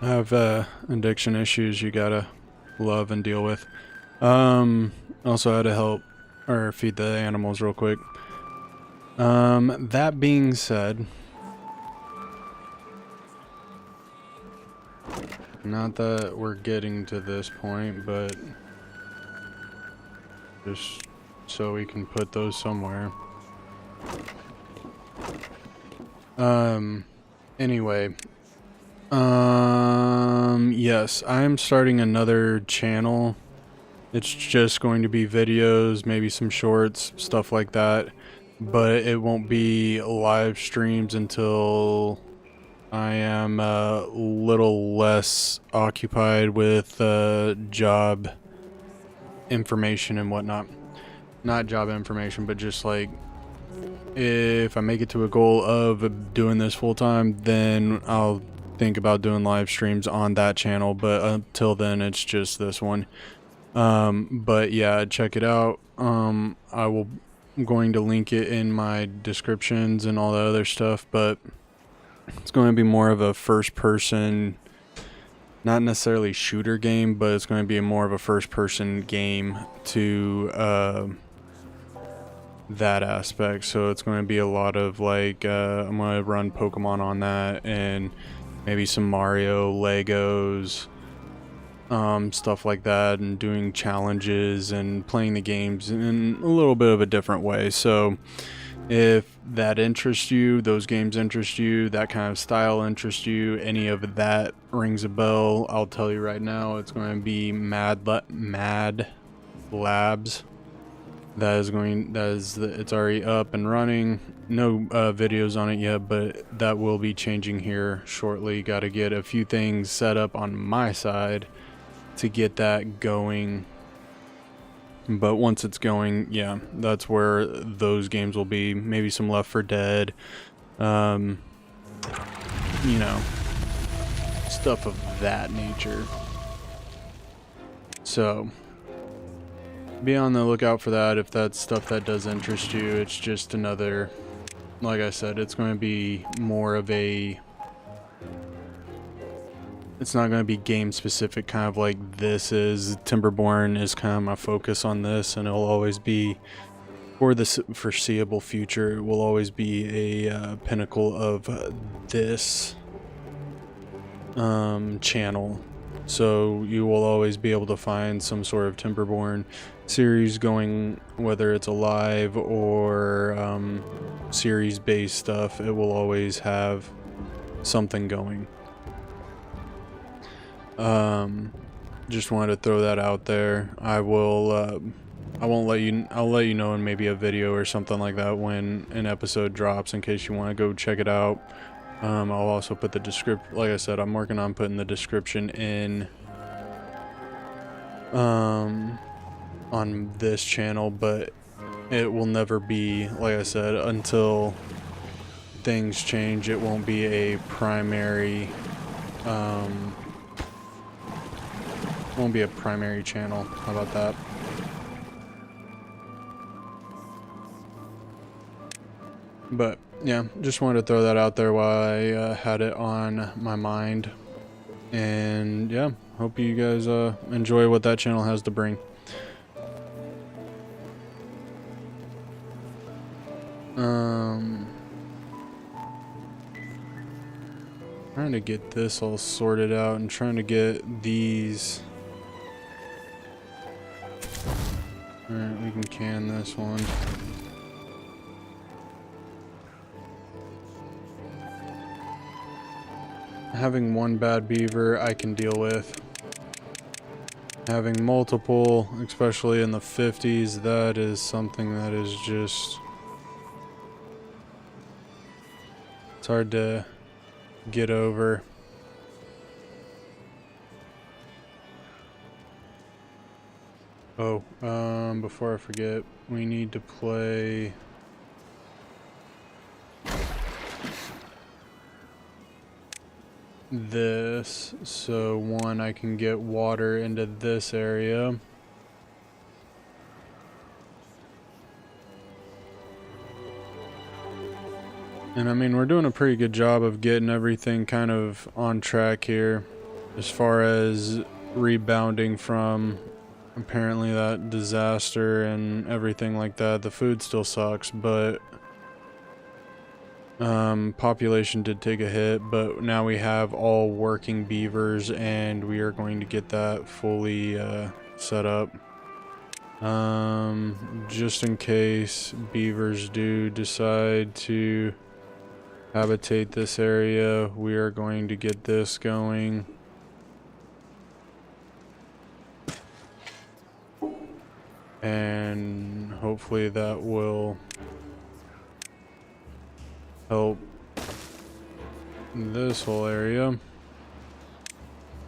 I have addiction issues you gotta love and deal with. Also had to help or feed the animals real quick. That being said, not that we're getting to this point, but just so we can put those somewhere. Anyway, yes, I'm starting another channel. It's just going to be videos, maybe some shorts, stuff like that, but it won't be live streams until I am a little less occupied with job information and whatnot. Not job information, but just like if I make it to a goal of doing this full time, then I'll think about doing live streams on that channel, but until then it's just this one. But yeah, check it out. I'm going to link it in my descriptions and all the other stuff, but it's going to be more of a first person, not necessarily shooter game, but it's going to be more of a first person game to that aspect. So it's going to be a lot of like I'm going to run Pokemon on that, and maybe some Mario, Legos, stuff like that, and doing challenges and playing the games in a little bit of a different way. So if that interests you, those games interest you, that kind of style interests you, any of that rings a bell, I'll tell you right now, it's going to be Mad Labs. It's already up and running. No videos on it yet, but that will be changing here shortly. Got to get a few things set up on my side to get that going. But once it's going, yeah, that's where those games will be. Maybe some Left 4 Dead, you know, stuff of that nature. So be on the lookout for that if that's stuff that does interest you. It's just another, like I said, it's going to be more of a, it's not going to be game specific, kind of like this is. Timberborn is kind of my focus on this, and it'll always be, for the foreseeable future, it will always be a pinnacle of this channel. So you will always be able to find some sort of Timberborn series going, whether it's a live or series based stuff. It will always have something going. Just wanted to throw that out there. I'll let you know in maybe a video or something like that when an episode drops, in case you want to go check it out. I'll also put the description, like I said, I'm working on putting the description in on this channel, but it will never be, like I said, until things change, it won't be a primary channel. How about that? But yeah, just wanted to throw that out there while I had it on my mind. And yeah, hope you guys enjoy what that channel has to bring. Trying to get this all sorted out and trying to get these. Alright, we can can this one. Having one bad beaver I can deal with. Having multiple, especially in the 50s, that is something that is just, it's hard to get over. Oh, before I forget, we need to play this, so one, I can get water into this area. And I mean, we're doing a pretty good job of getting everything kind of on track here as far as rebounding from apparently that disaster and everything like that. The food still sucks, but population did take a hit, but now we have all working beavers and we are going to get that fully set up. Just in case beavers do decide to habitate this area, we are going to get this going. And hopefully that will help this whole area.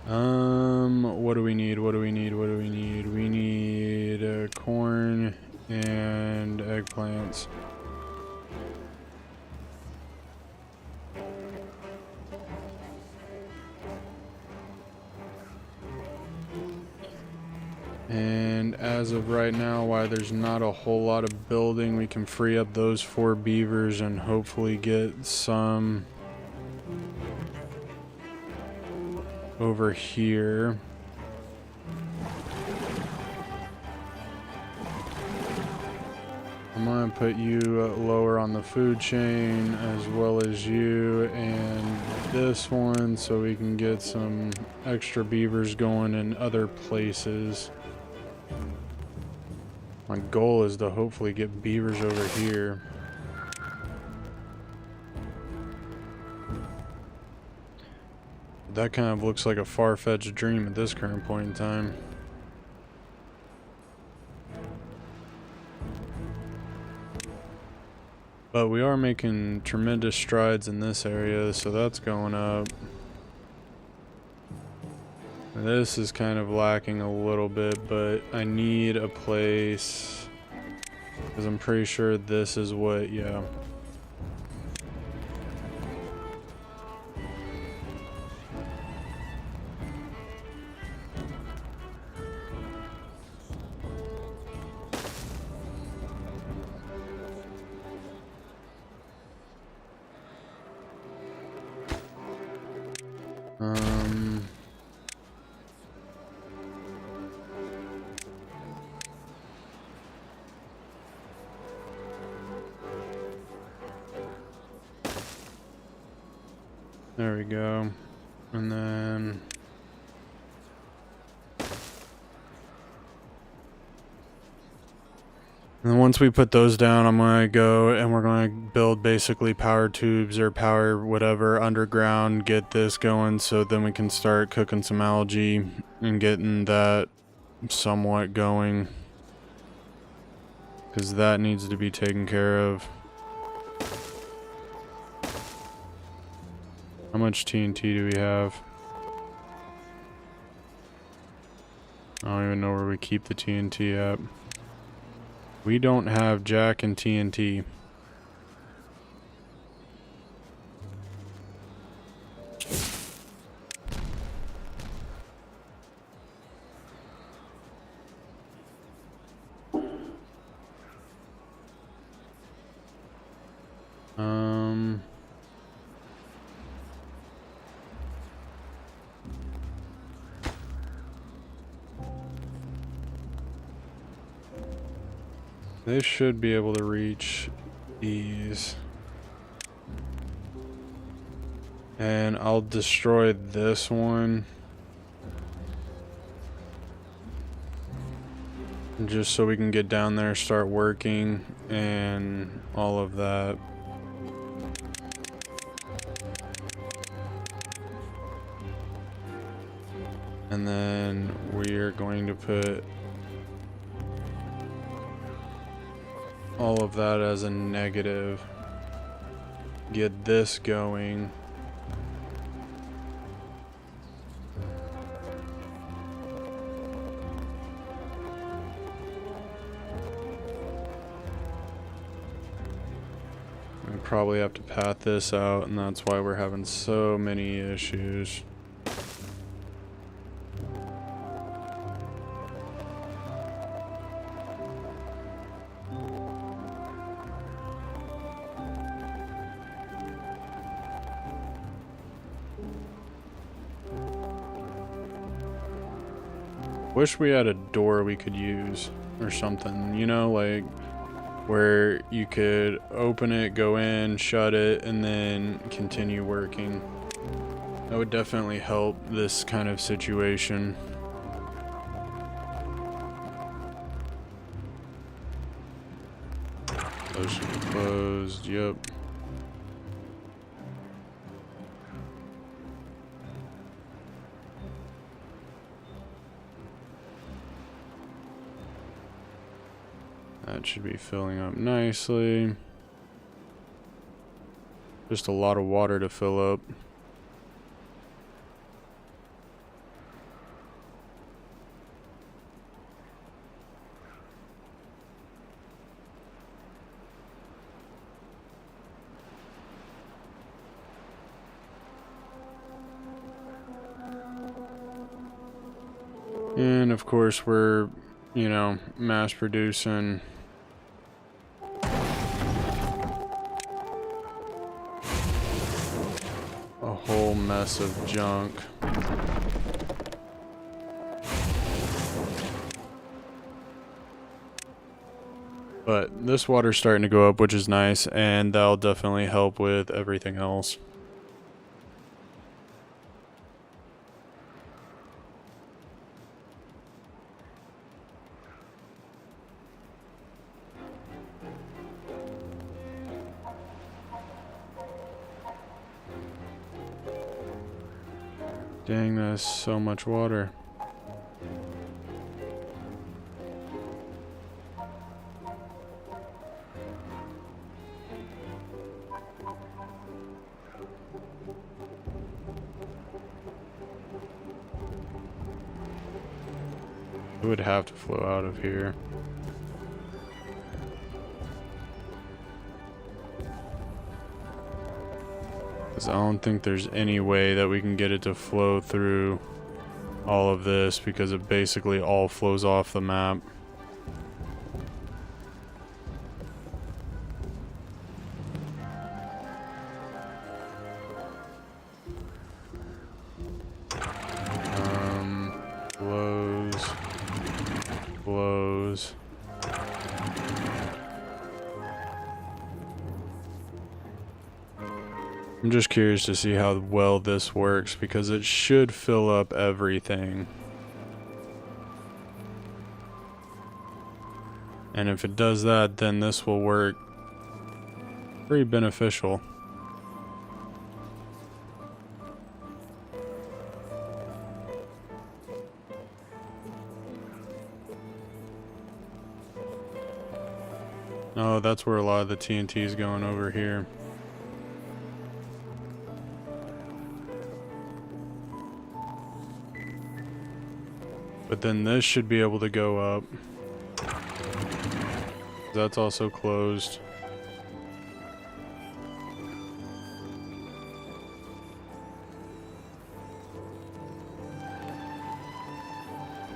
What do we need? What do we need? What do we need? We need corn and eggplants. And as of right now, why there's not a whole lot of building, we can free up those 4 beavers and hopefully get some over here. I'm gonna put you lower on the food chain as well as you and this one so we can get some extra beavers going in other places. My goal is to hopefully get beavers over here. That kind of looks like a far-fetched dream at this current point in time. But we are making tremendous strides in this area, so that's going up. This is kind of lacking a little bit, but I need a place, because I'm pretty sure this is what, yeah. There we go. And then once we put those down, I'm going to go and we're going to build basically power tubes or power whatever underground, get this going so then we can start cooking some algae and getting that somewhat going. Because that needs to be taken care of. How much TNT do we have? I don't even know where we keep the TNT at. We don't have Jack and TNT. They should be able to reach these. And I'll destroy this one. Just so we can get down there, start working, and all of that. And then we are going to put all of that as a negative. Get this going. We probably have to path this out, and that's why we're having so many issues. Wish we had a door we could use or something, you know, like where you could open it, go in, shut it, and then continue working. That would definitely help this kind of situation. Those should be closed, yep. That should be filling up nicely. Just a lot of water to fill up. And of course we're, you know, mass producing a whole mess of junk. But this water's starting to go up, which is nice, and that'll definitely help with everything else. Dang, that's so much water. It would have to flow out of here. Because I don't think there's any way that we can get it to flow through all of this, because it basically all flows off the map. Blows. I'm just curious to see how well this works, because it should fill up everything. And if it does that, then this will work pretty beneficial. Oh, that's where a lot of the TNT is going, over here. But then this should be able to go up. That's also closed.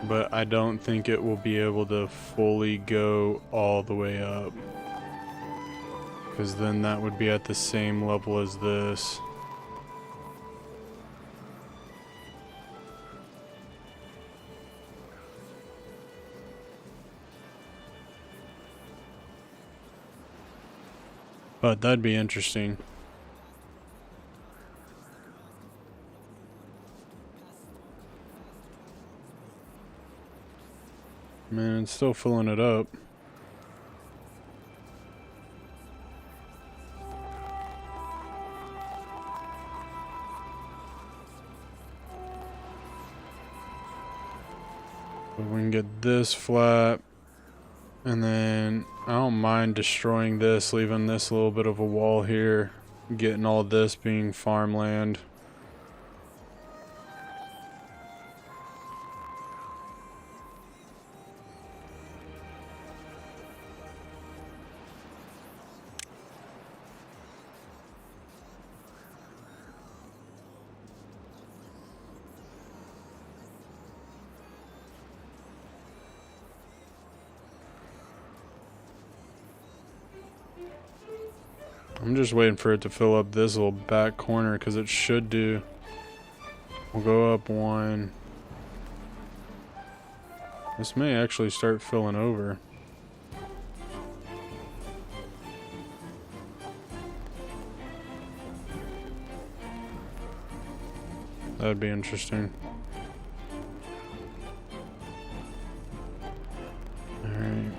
But I don't think it will be able to fully go all the way up, because then that would be at the same level as this. But that'd be interesting. Man, it's still filling it up. But we can get this flat, and then I don't mind destroying this, leaving this little bit of a wall here, getting all this being farmland. I'm just waiting for it to fill up this little back corner, because it should do. We'll go up one. This may actually start filling over. That'd be interesting. Alright.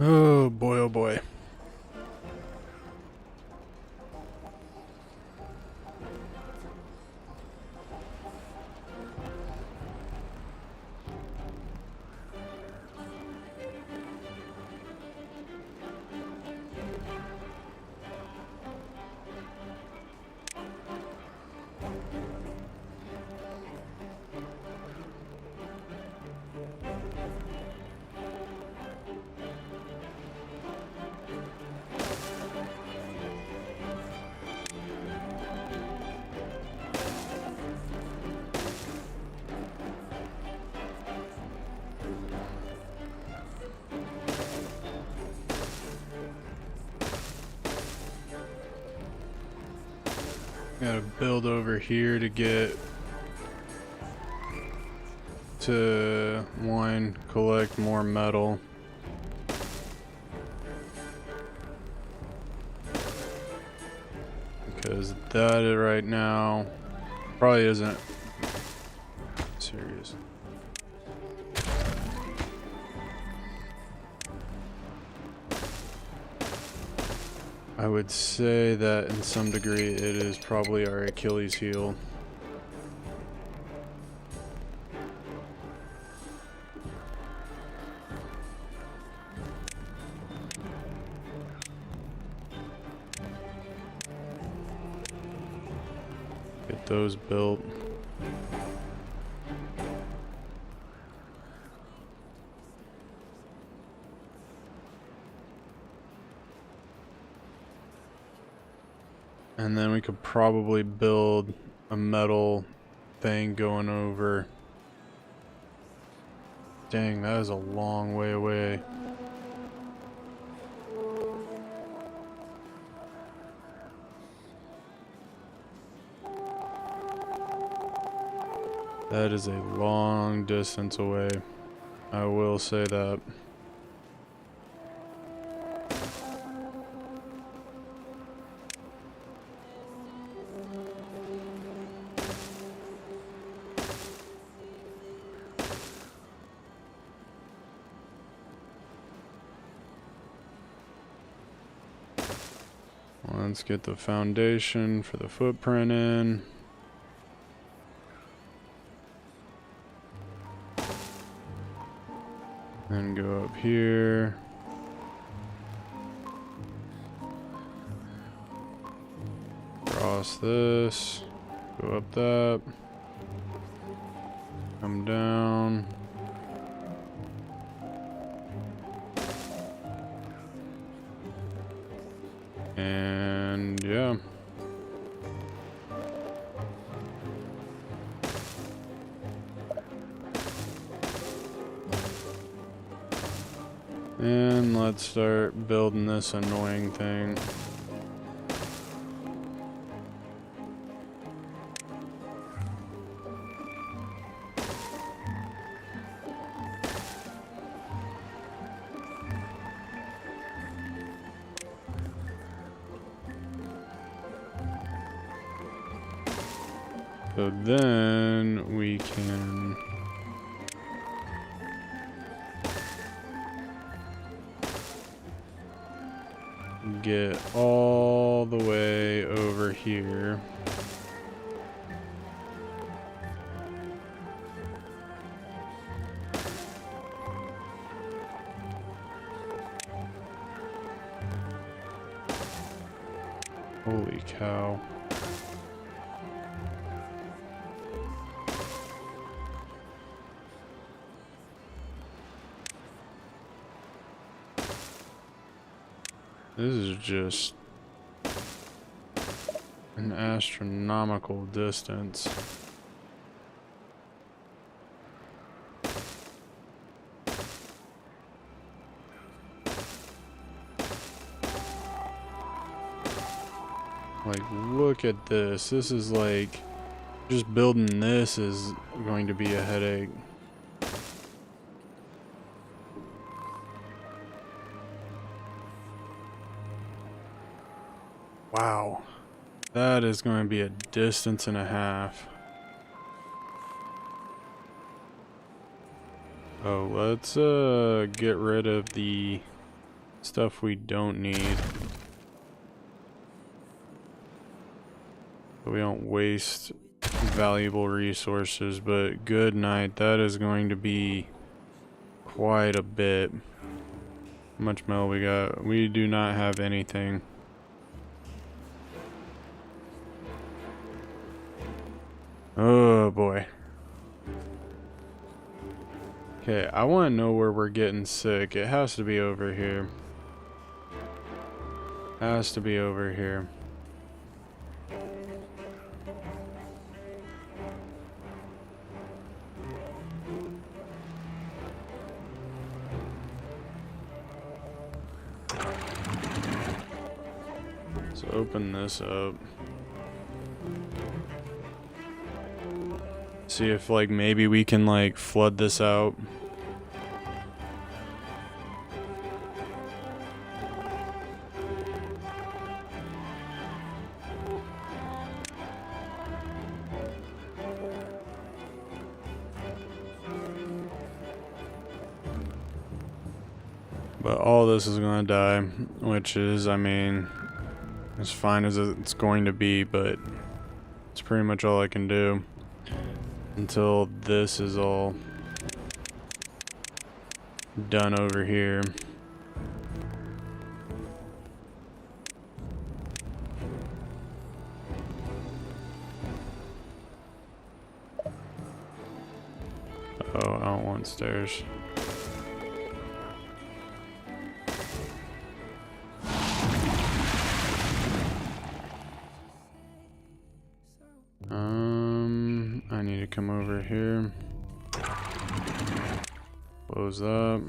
Oh boy, oh boy. Gotta build over here to get to one, collect more metal. Because that right now probably isn't serious. I would say that in some degree it is probably our Achilles heel. Get those built. And then we could probably build a metal thing going over. Dang, that is a long way away. That is a long distance away. I will say that. Let's get the foundation for the footprint in. Then go up here. Cross this. Go up that. Come down. And yeah. And let's start building this annoying thing. So then we can get all the way over here. Holy cow. This is just an astronomical distance. Like, look at this. This is like, just building this is going to be a headache. Wow, that is going to be a distance and a half. Oh, let's get rid of the Stuff we don't need. So we don't waste valuable resources, but good night. That is going to be quite a bit. How much metal we got? We do not have anything. Oh boy. Okay, I want to know where we're getting sick. It has to be over here. Has to be over here. Let's open this up. See if like maybe we can like flood this out. But all this is gonna die, which is, I mean, as fine as it's going to be, but it's pretty much all I can do until this is all done over here. Oh, I don't want stairs. I need to come over here. Close that.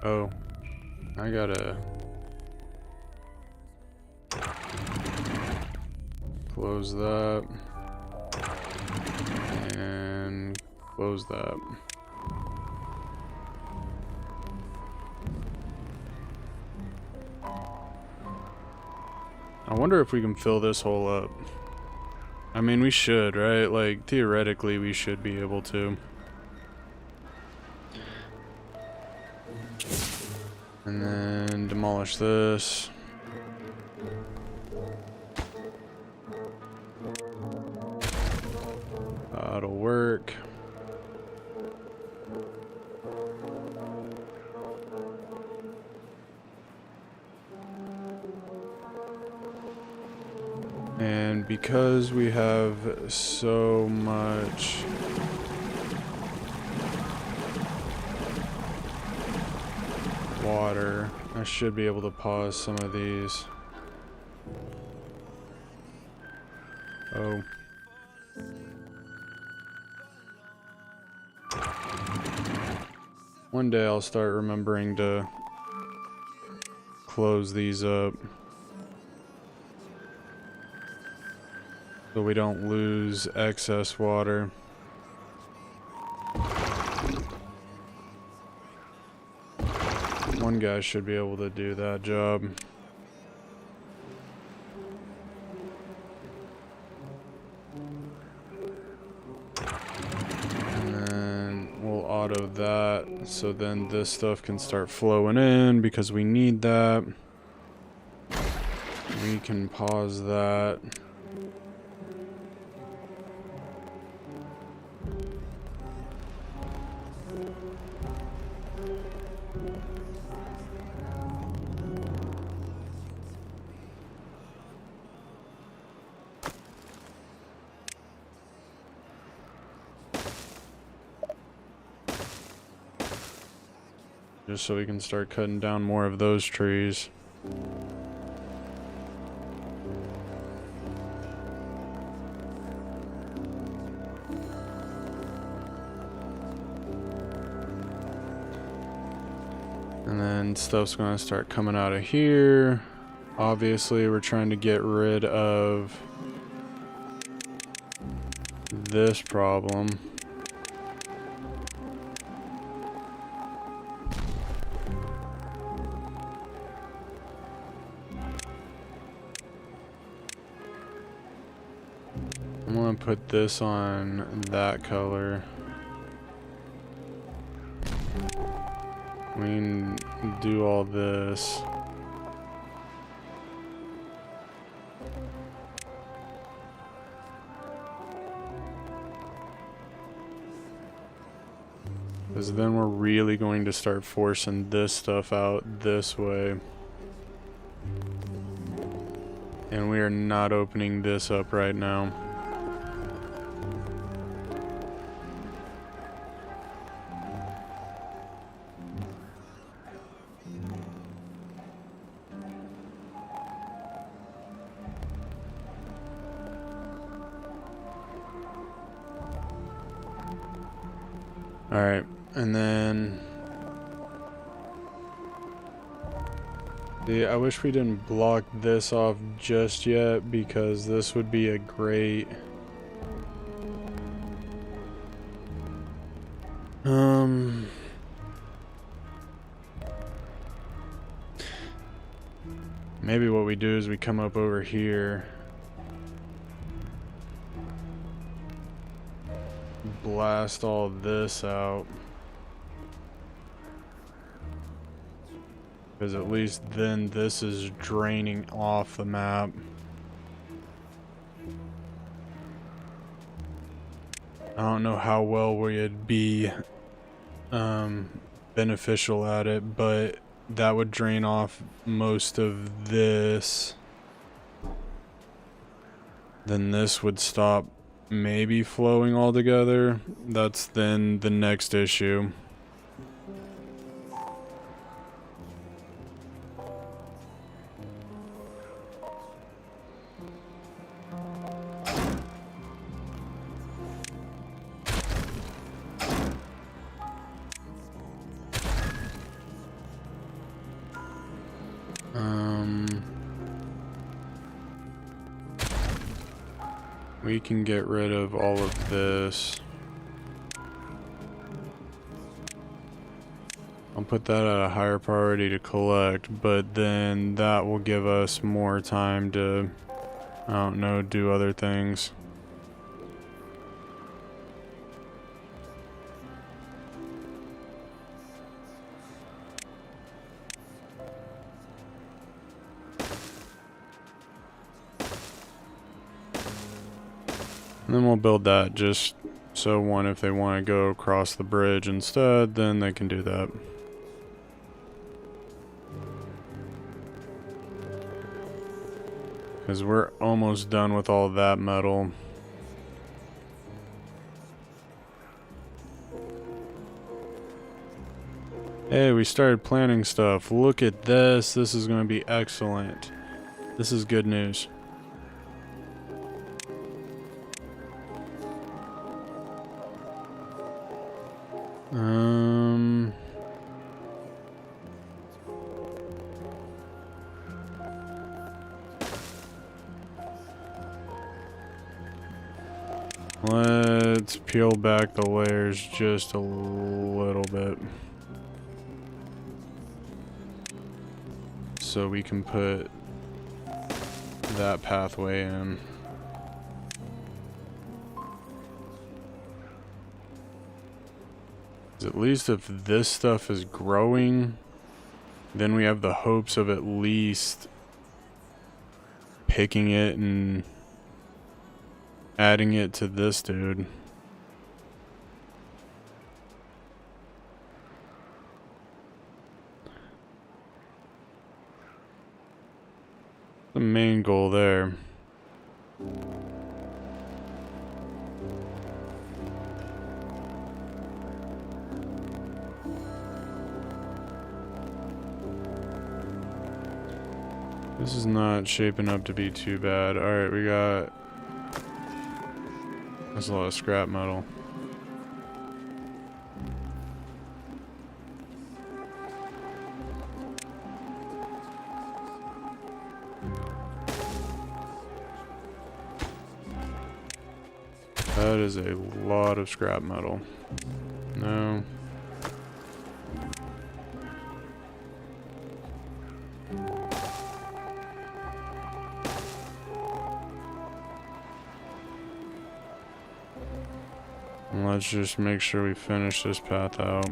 Oh, I gotta close that and close that. I wonder if we can fill this hole up. I mean, we should, right? Like, theoretically, we should be able to. And then demolish this. That'll work. And because we have so much water, I should be able to pause some of these. Oh. One day I'll start remembering to close these up so we don't lose excess water. One guy should be able to do that job. And then we'll auto that so then this stuff can start flowing in because we need that. We can pause that. Just so we can start cutting down more of those trees. And then stuff's gonna start coming out of here. Obviously, we're trying to get rid of this problem. I'm gonna put this on that color. We can do all this. Because then we're really going to start forcing this stuff out this way. And we are not opening this up right now. Alright, and then... I wish we didn't block this off just yet, because this would be a great... Maybe what we do is we come up over here. Blast all this out. Because at least then this is draining off the map. I don't know how well we'd be beneficial at it, but that would drain off most of this. Then this would stop maybe flowing altogether. That's then the next issue. We can get rid of all of this. I'll put that at a higher priority to collect, but then that will give us more time to, I don't know, do other things. And then we'll build that just so one, if they want to go across the bridge instead, then they can do that. Because we're almost done with all that metal. Hey, we started planting stuff. Look at this. This is going to be excellent. This is good news. Let's peel back the layers just a little bit. So we can put that pathway in. At least if this stuff is growing, then we have the hopes of at least picking it and adding it to this dude. The main goal there. This is not shaping up to be too bad. Alright, we got... That's a lot of scrap metal. That is a lot of scrap metal. No. Let's just make sure we finish this path out.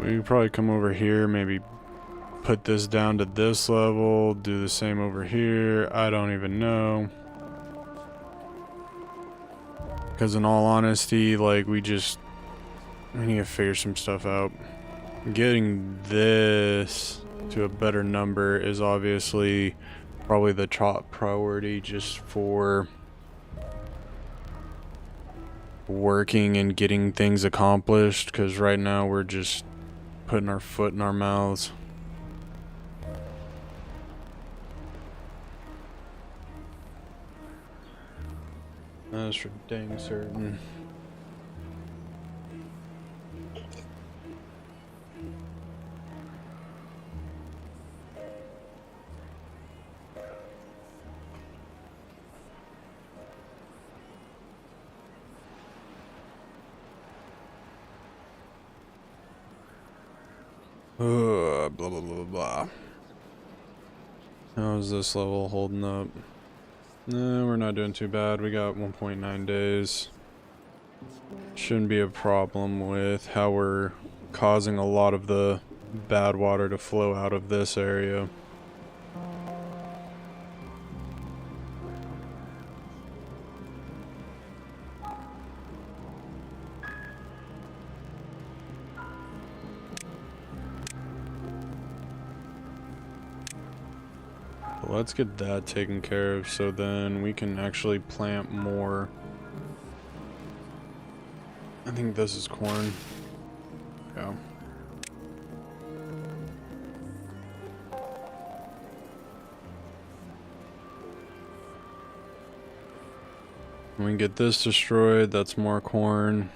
we can probably come over here, maybe put this down to this level, do the same over here. I don't even know. Because in all honesty, like, we need to figure some stuff out. Getting this to a better number is obviously probably the top priority just for working and getting things accomplished, because right now we're just putting our foot in our mouths. That's for dang certain. Blah blah blah blah. How's this level holding up? No, we're not doing too bad. We got 1.9 days. Shouldn't be a problem with how we're causing a lot of the bad water to flow out of this area. Let's get that taken care of so then we can actually plant more. I think this is corn. Yeah. When we get this destroyed, that's more corn.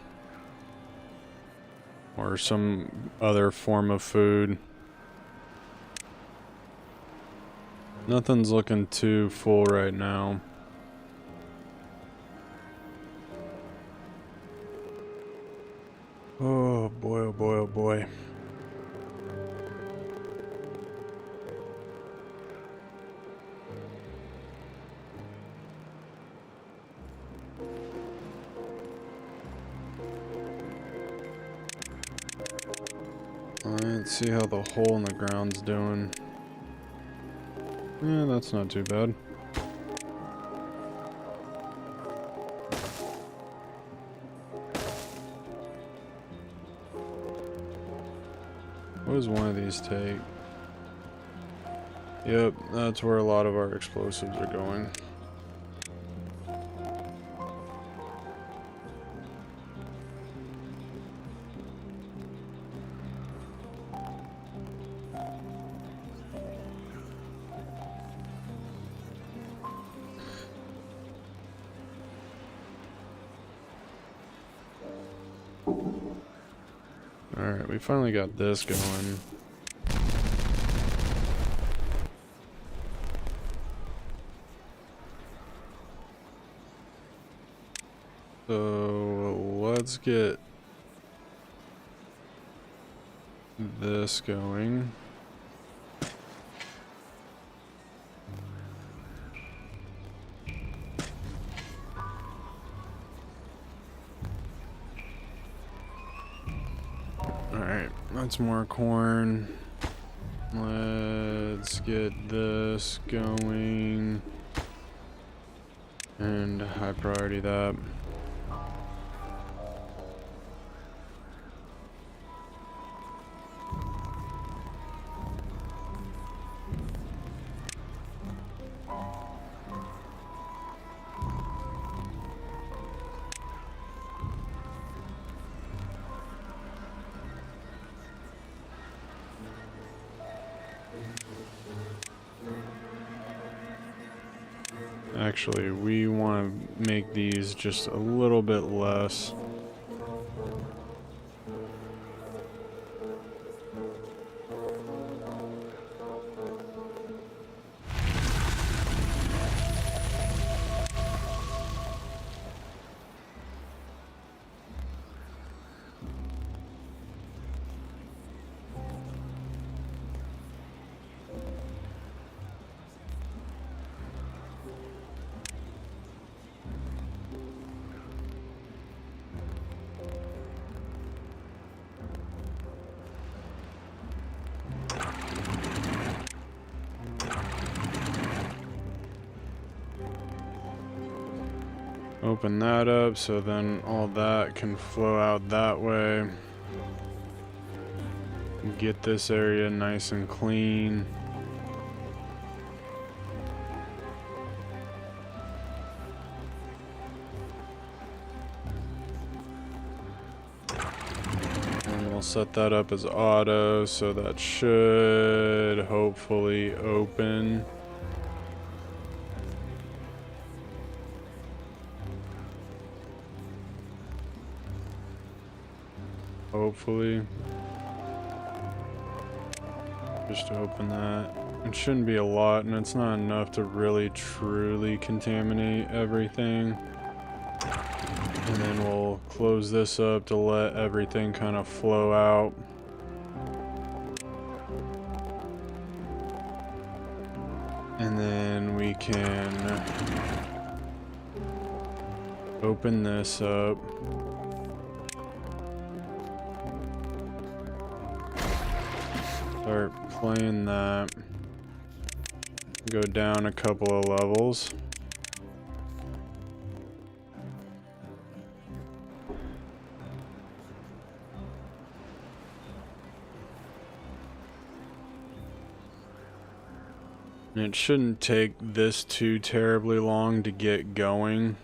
Or some other form of food. Nothing's looking too full right now. Oh boy, oh boy, oh boy. Let's see how the hole in the ground's doing. Yeah, that's not too bad. What does one of these take? Yep, that's where a lot of our explosives are going. Alright, we finally got this going. So let's get this going. Alright, that's more corn. Let's get this going. And high priority that. Actually, we want to make these just a little bit less. Open that up so then all that can flow out that way. Get this area nice and clean. And we'll set that up as auto, so that should hopefully open. Hopefully. Just to open that. It shouldn't be a lot, and it's not enough to really truly contaminate everything. And then we'll close this up to let everything kind of flow out. And then we can open this up. Start playing that. Go down a couple of levels. And it shouldn't take this too terribly long to get going.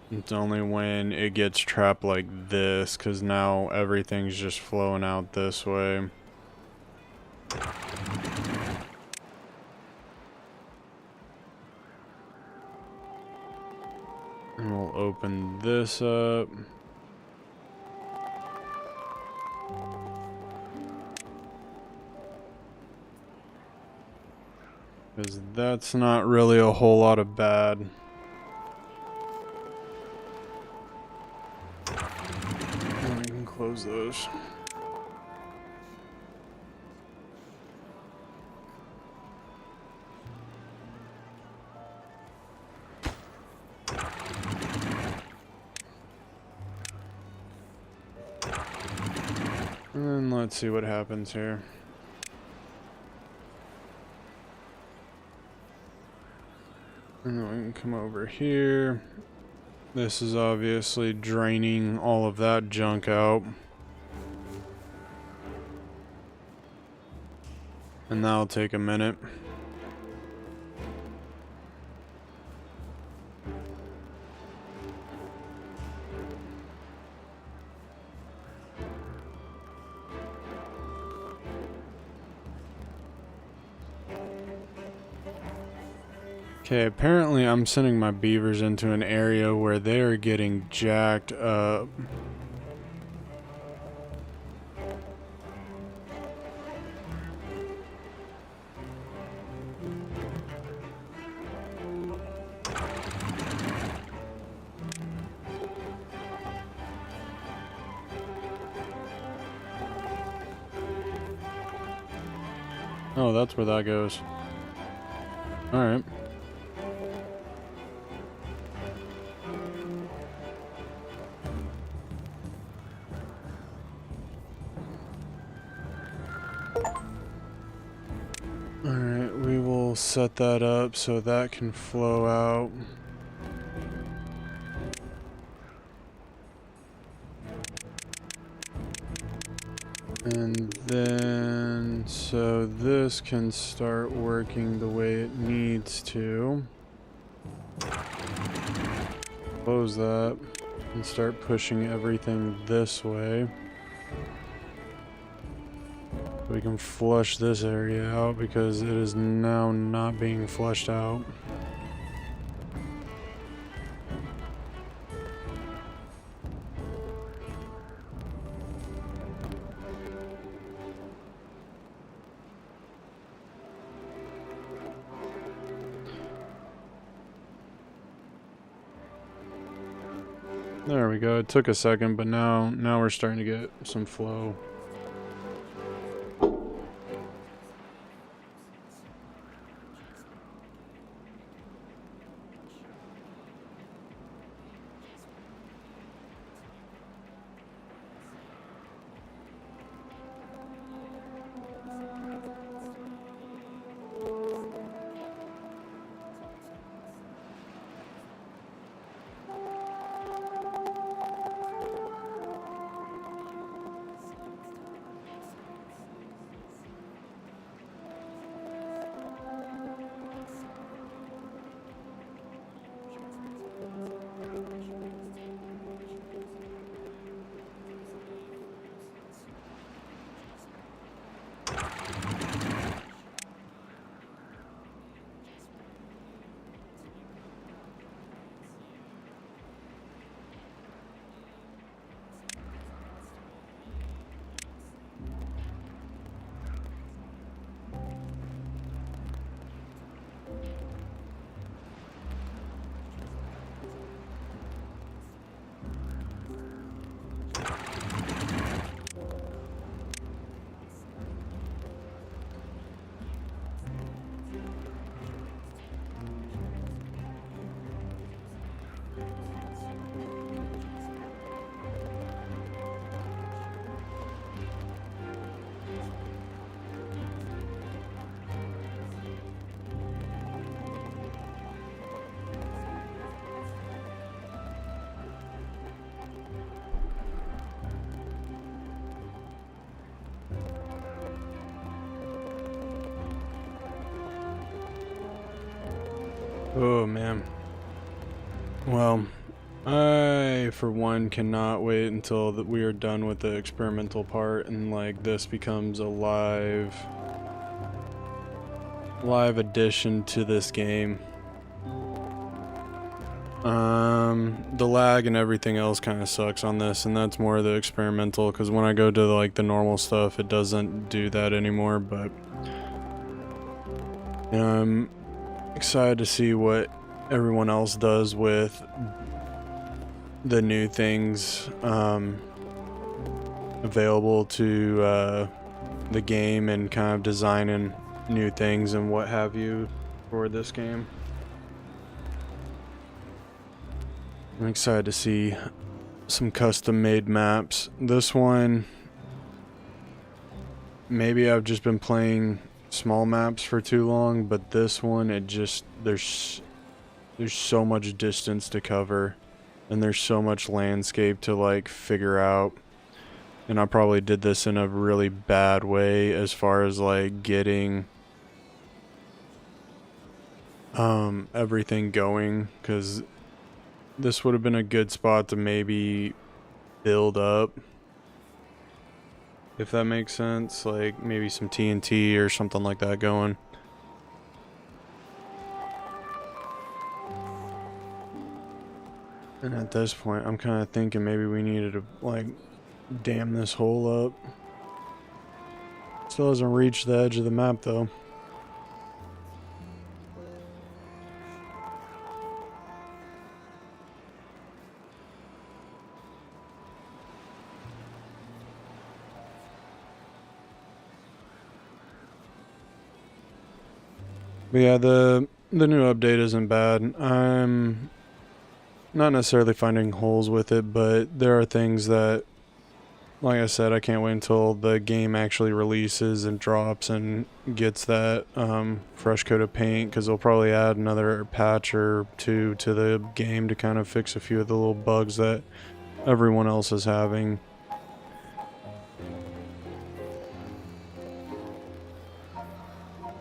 It's only when it gets trapped like this, because now everything's just flowing out this way. And we'll open this up. Because that's not really a whole lot of bad. And we can close those. And let's see what happens here. And then we can come over here. This is obviously draining all of that junk out. And that'll take a minute. Okay, apparently I'm sending my beavers into an area where they're getting jacked up. Oh, that's where that goes. Alright. Alright, we will set that up so that can flow out. And then, so this can start working the way it needs to. Close that and start pushing everything this way. We can flush this area out because it is now not being flushed out. There we go. It took a second, but now we're starting to get some flow. Oh man. Well, I for one cannot wait until that we are done with the experimental part and like this becomes a live addition to this game. The lag and everything else kind of sucks on this, and that's more of the experimental, because when I go to like the normal stuff, it doesn't do that anymore. But you know, I'm excited to see what everyone else does with the new things available to the game, and kind of designing new things and what have you for this game. I'm excited to see some custom made maps. This one, maybe I've just been playing small maps for too long, but this one, it just, there's so much distance to cover and there's so much landscape to like figure out. And I probably did this in a really bad way as far as like getting everything going, because this would have been a good spot to maybe build up, if that makes sense, like maybe some TNT or something like that going. And at this point, I'm kind of thinking maybe we needed to like dam this hole up. Still hasn't reached the edge of the map though. But yeah, the new update isn't bad. I'm not necessarily finding holes with it, but there are things that, like I said, I can't wait until the game actually releases and drops and gets that fresh coat of paint, because they'll probably add another patch or two to the game to kind of fix a few of the little bugs that everyone else is having.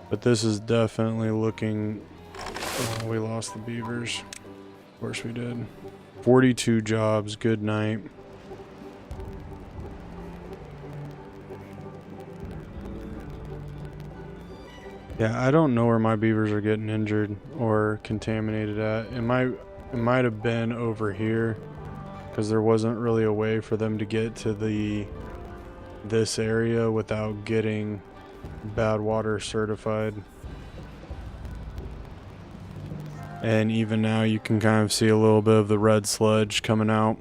But this is definitely looking... Oh, we lost the beavers. Of course we did. 42 jobs. Good night. Yeah, I don't know where my beavers are getting injured or contaminated at. It might have been over here, because there wasn't really a way for them to get to this area without getting bad water certified. And even now you can kind of see a little bit of the red sludge coming out.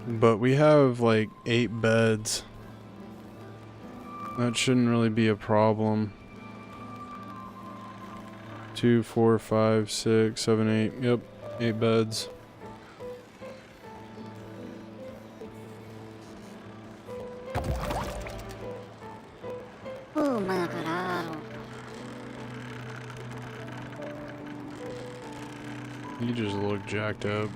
But we have like 8 beds. That shouldn't really be a problem. 2, 4, 5, 6, 7, 8. Yep, 8 beds. Oh my god. You just look jacked up.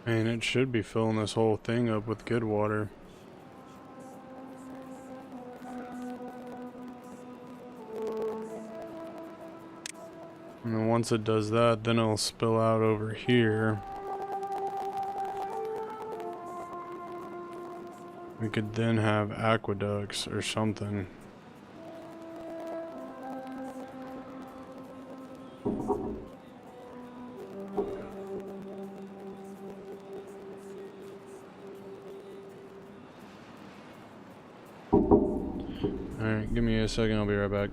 And it should be filling this whole thing up with good water. And then once it does that, then it'll spill out over here. We could then have aqueducts or something. Alright, give me a second, I'll be right back.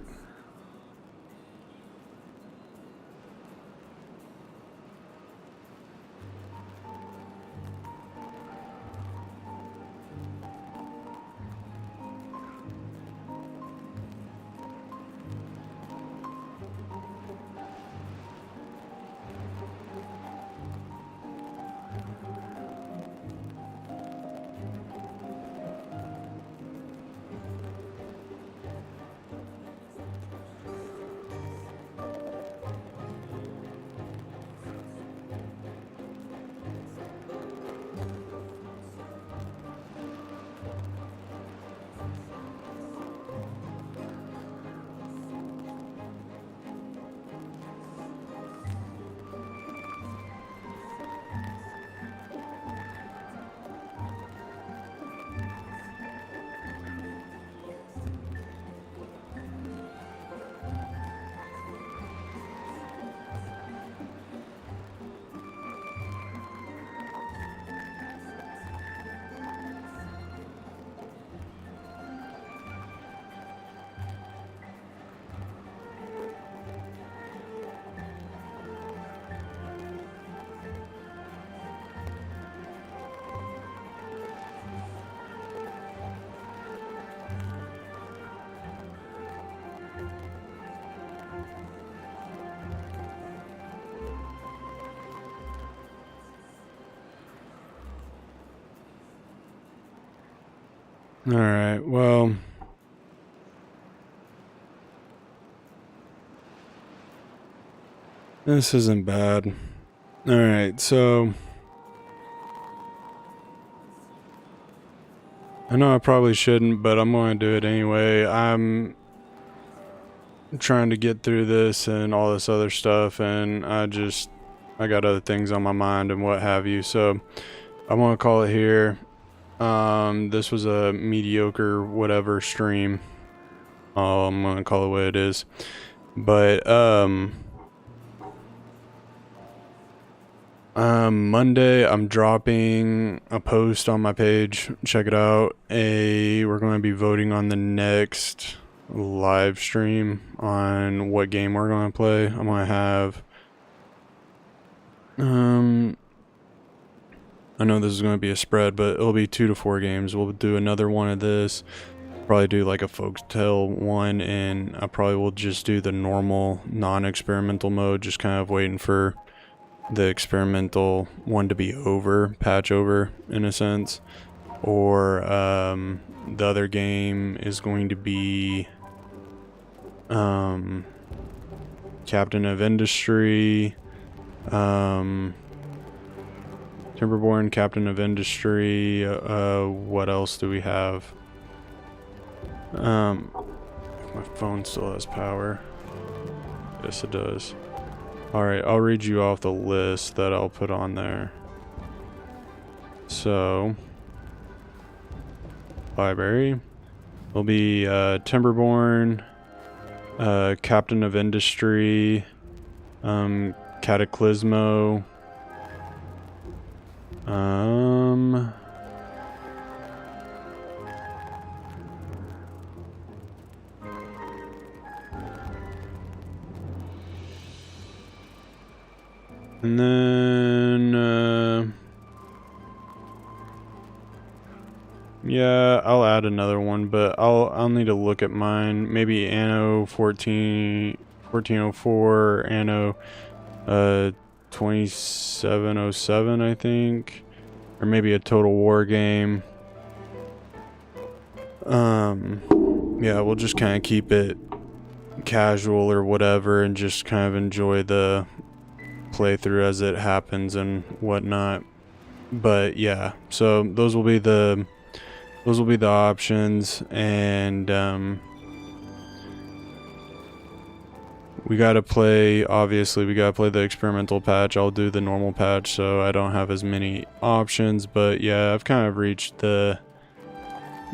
Alright, well, this isn't bad. Alright, so I know I probably shouldn't, but I'm going to do it anyway. I'm trying to get through this and all this other stuff, and I got other things on my mind and what have you, so I'm going to call it here. This was a mediocre whatever stream. I'm going to call it what it is. But, Monday, I'm dropping a post on my page. Check it out. We're going to be voting on the next live stream on what game we're going to play. I'm going to have, I know this is going to be a spread, but it'll be 2 to 4 games. We'll do another one of this. Probably do like a folktale one, and I probably will just do the normal non-experimental mode, just kind of waiting for the experimental one to be over, patch over in a sense. Or the other game is going to be Captain of Industry, Timberborn, Captain of Industry. What else do we have? My phone still has power. Yes, it does. Alright, I'll read you off the list that I'll put on there. So, library will be Timberborn, Captain of Industry, Cataclysmo, and then, yeah, I'll add another one, but I'll need to look at mine. Maybe Anno 1404, Anno 2707, I think, or maybe a Total War game. Yeah, we'll just kind of keep it casual or whatever, and just kind of enjoy the playthrough as it happens and whatnot. But yeah, so those will be the options, and we gotta play, obviously we gotta play the experimental patch. I'll do the normal patch, so I don't have as many options. But yeah, I've kind of reached the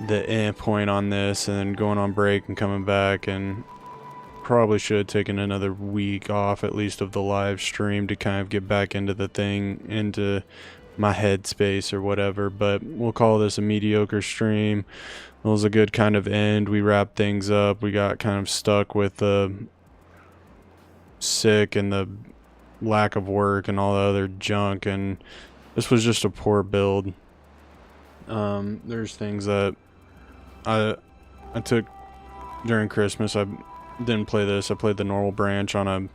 end point on this, and then going on break and coming back, and probably should have taken another week off at least of the live stream to kind of get back into the thing, into my headspace or whatever. But we'll call this a mediocre stream. It was a good kind of end. We wrapped things up. We got kind of stuck with the sick and the lack of work and all the other junk, and this was just a poor build. There's things that I took during Christmas. I didn't play this. I played the normal branch on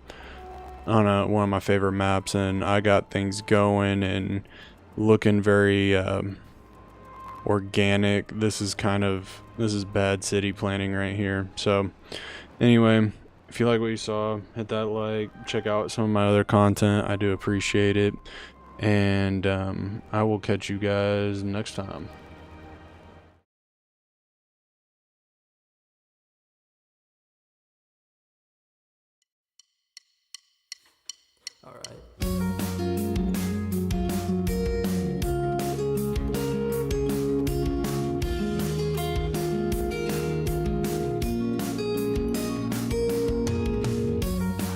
one of my favorite maps, and I got things going and looking very organic. This is bad city planning right here. So anyway, if you like what you saw, hit that like, check out some of my other content. I do appreciate it, and I will catch you guys next time. All right.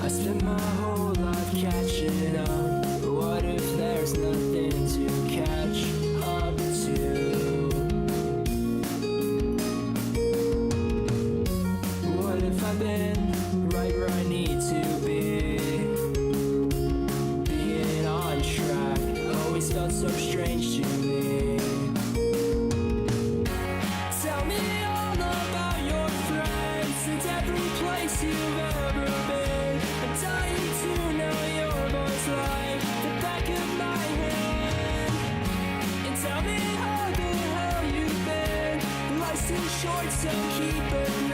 I spent my whole life catching up, but what if there's nothing to catch up to? What if I've been right where I need to be? Being on track always felt so strange to me. Tell me all about your friends and every place you've ever been. I'm dying to know your voice like the back of my hand. And tell me how the hell you've been. Life's too short, so keep it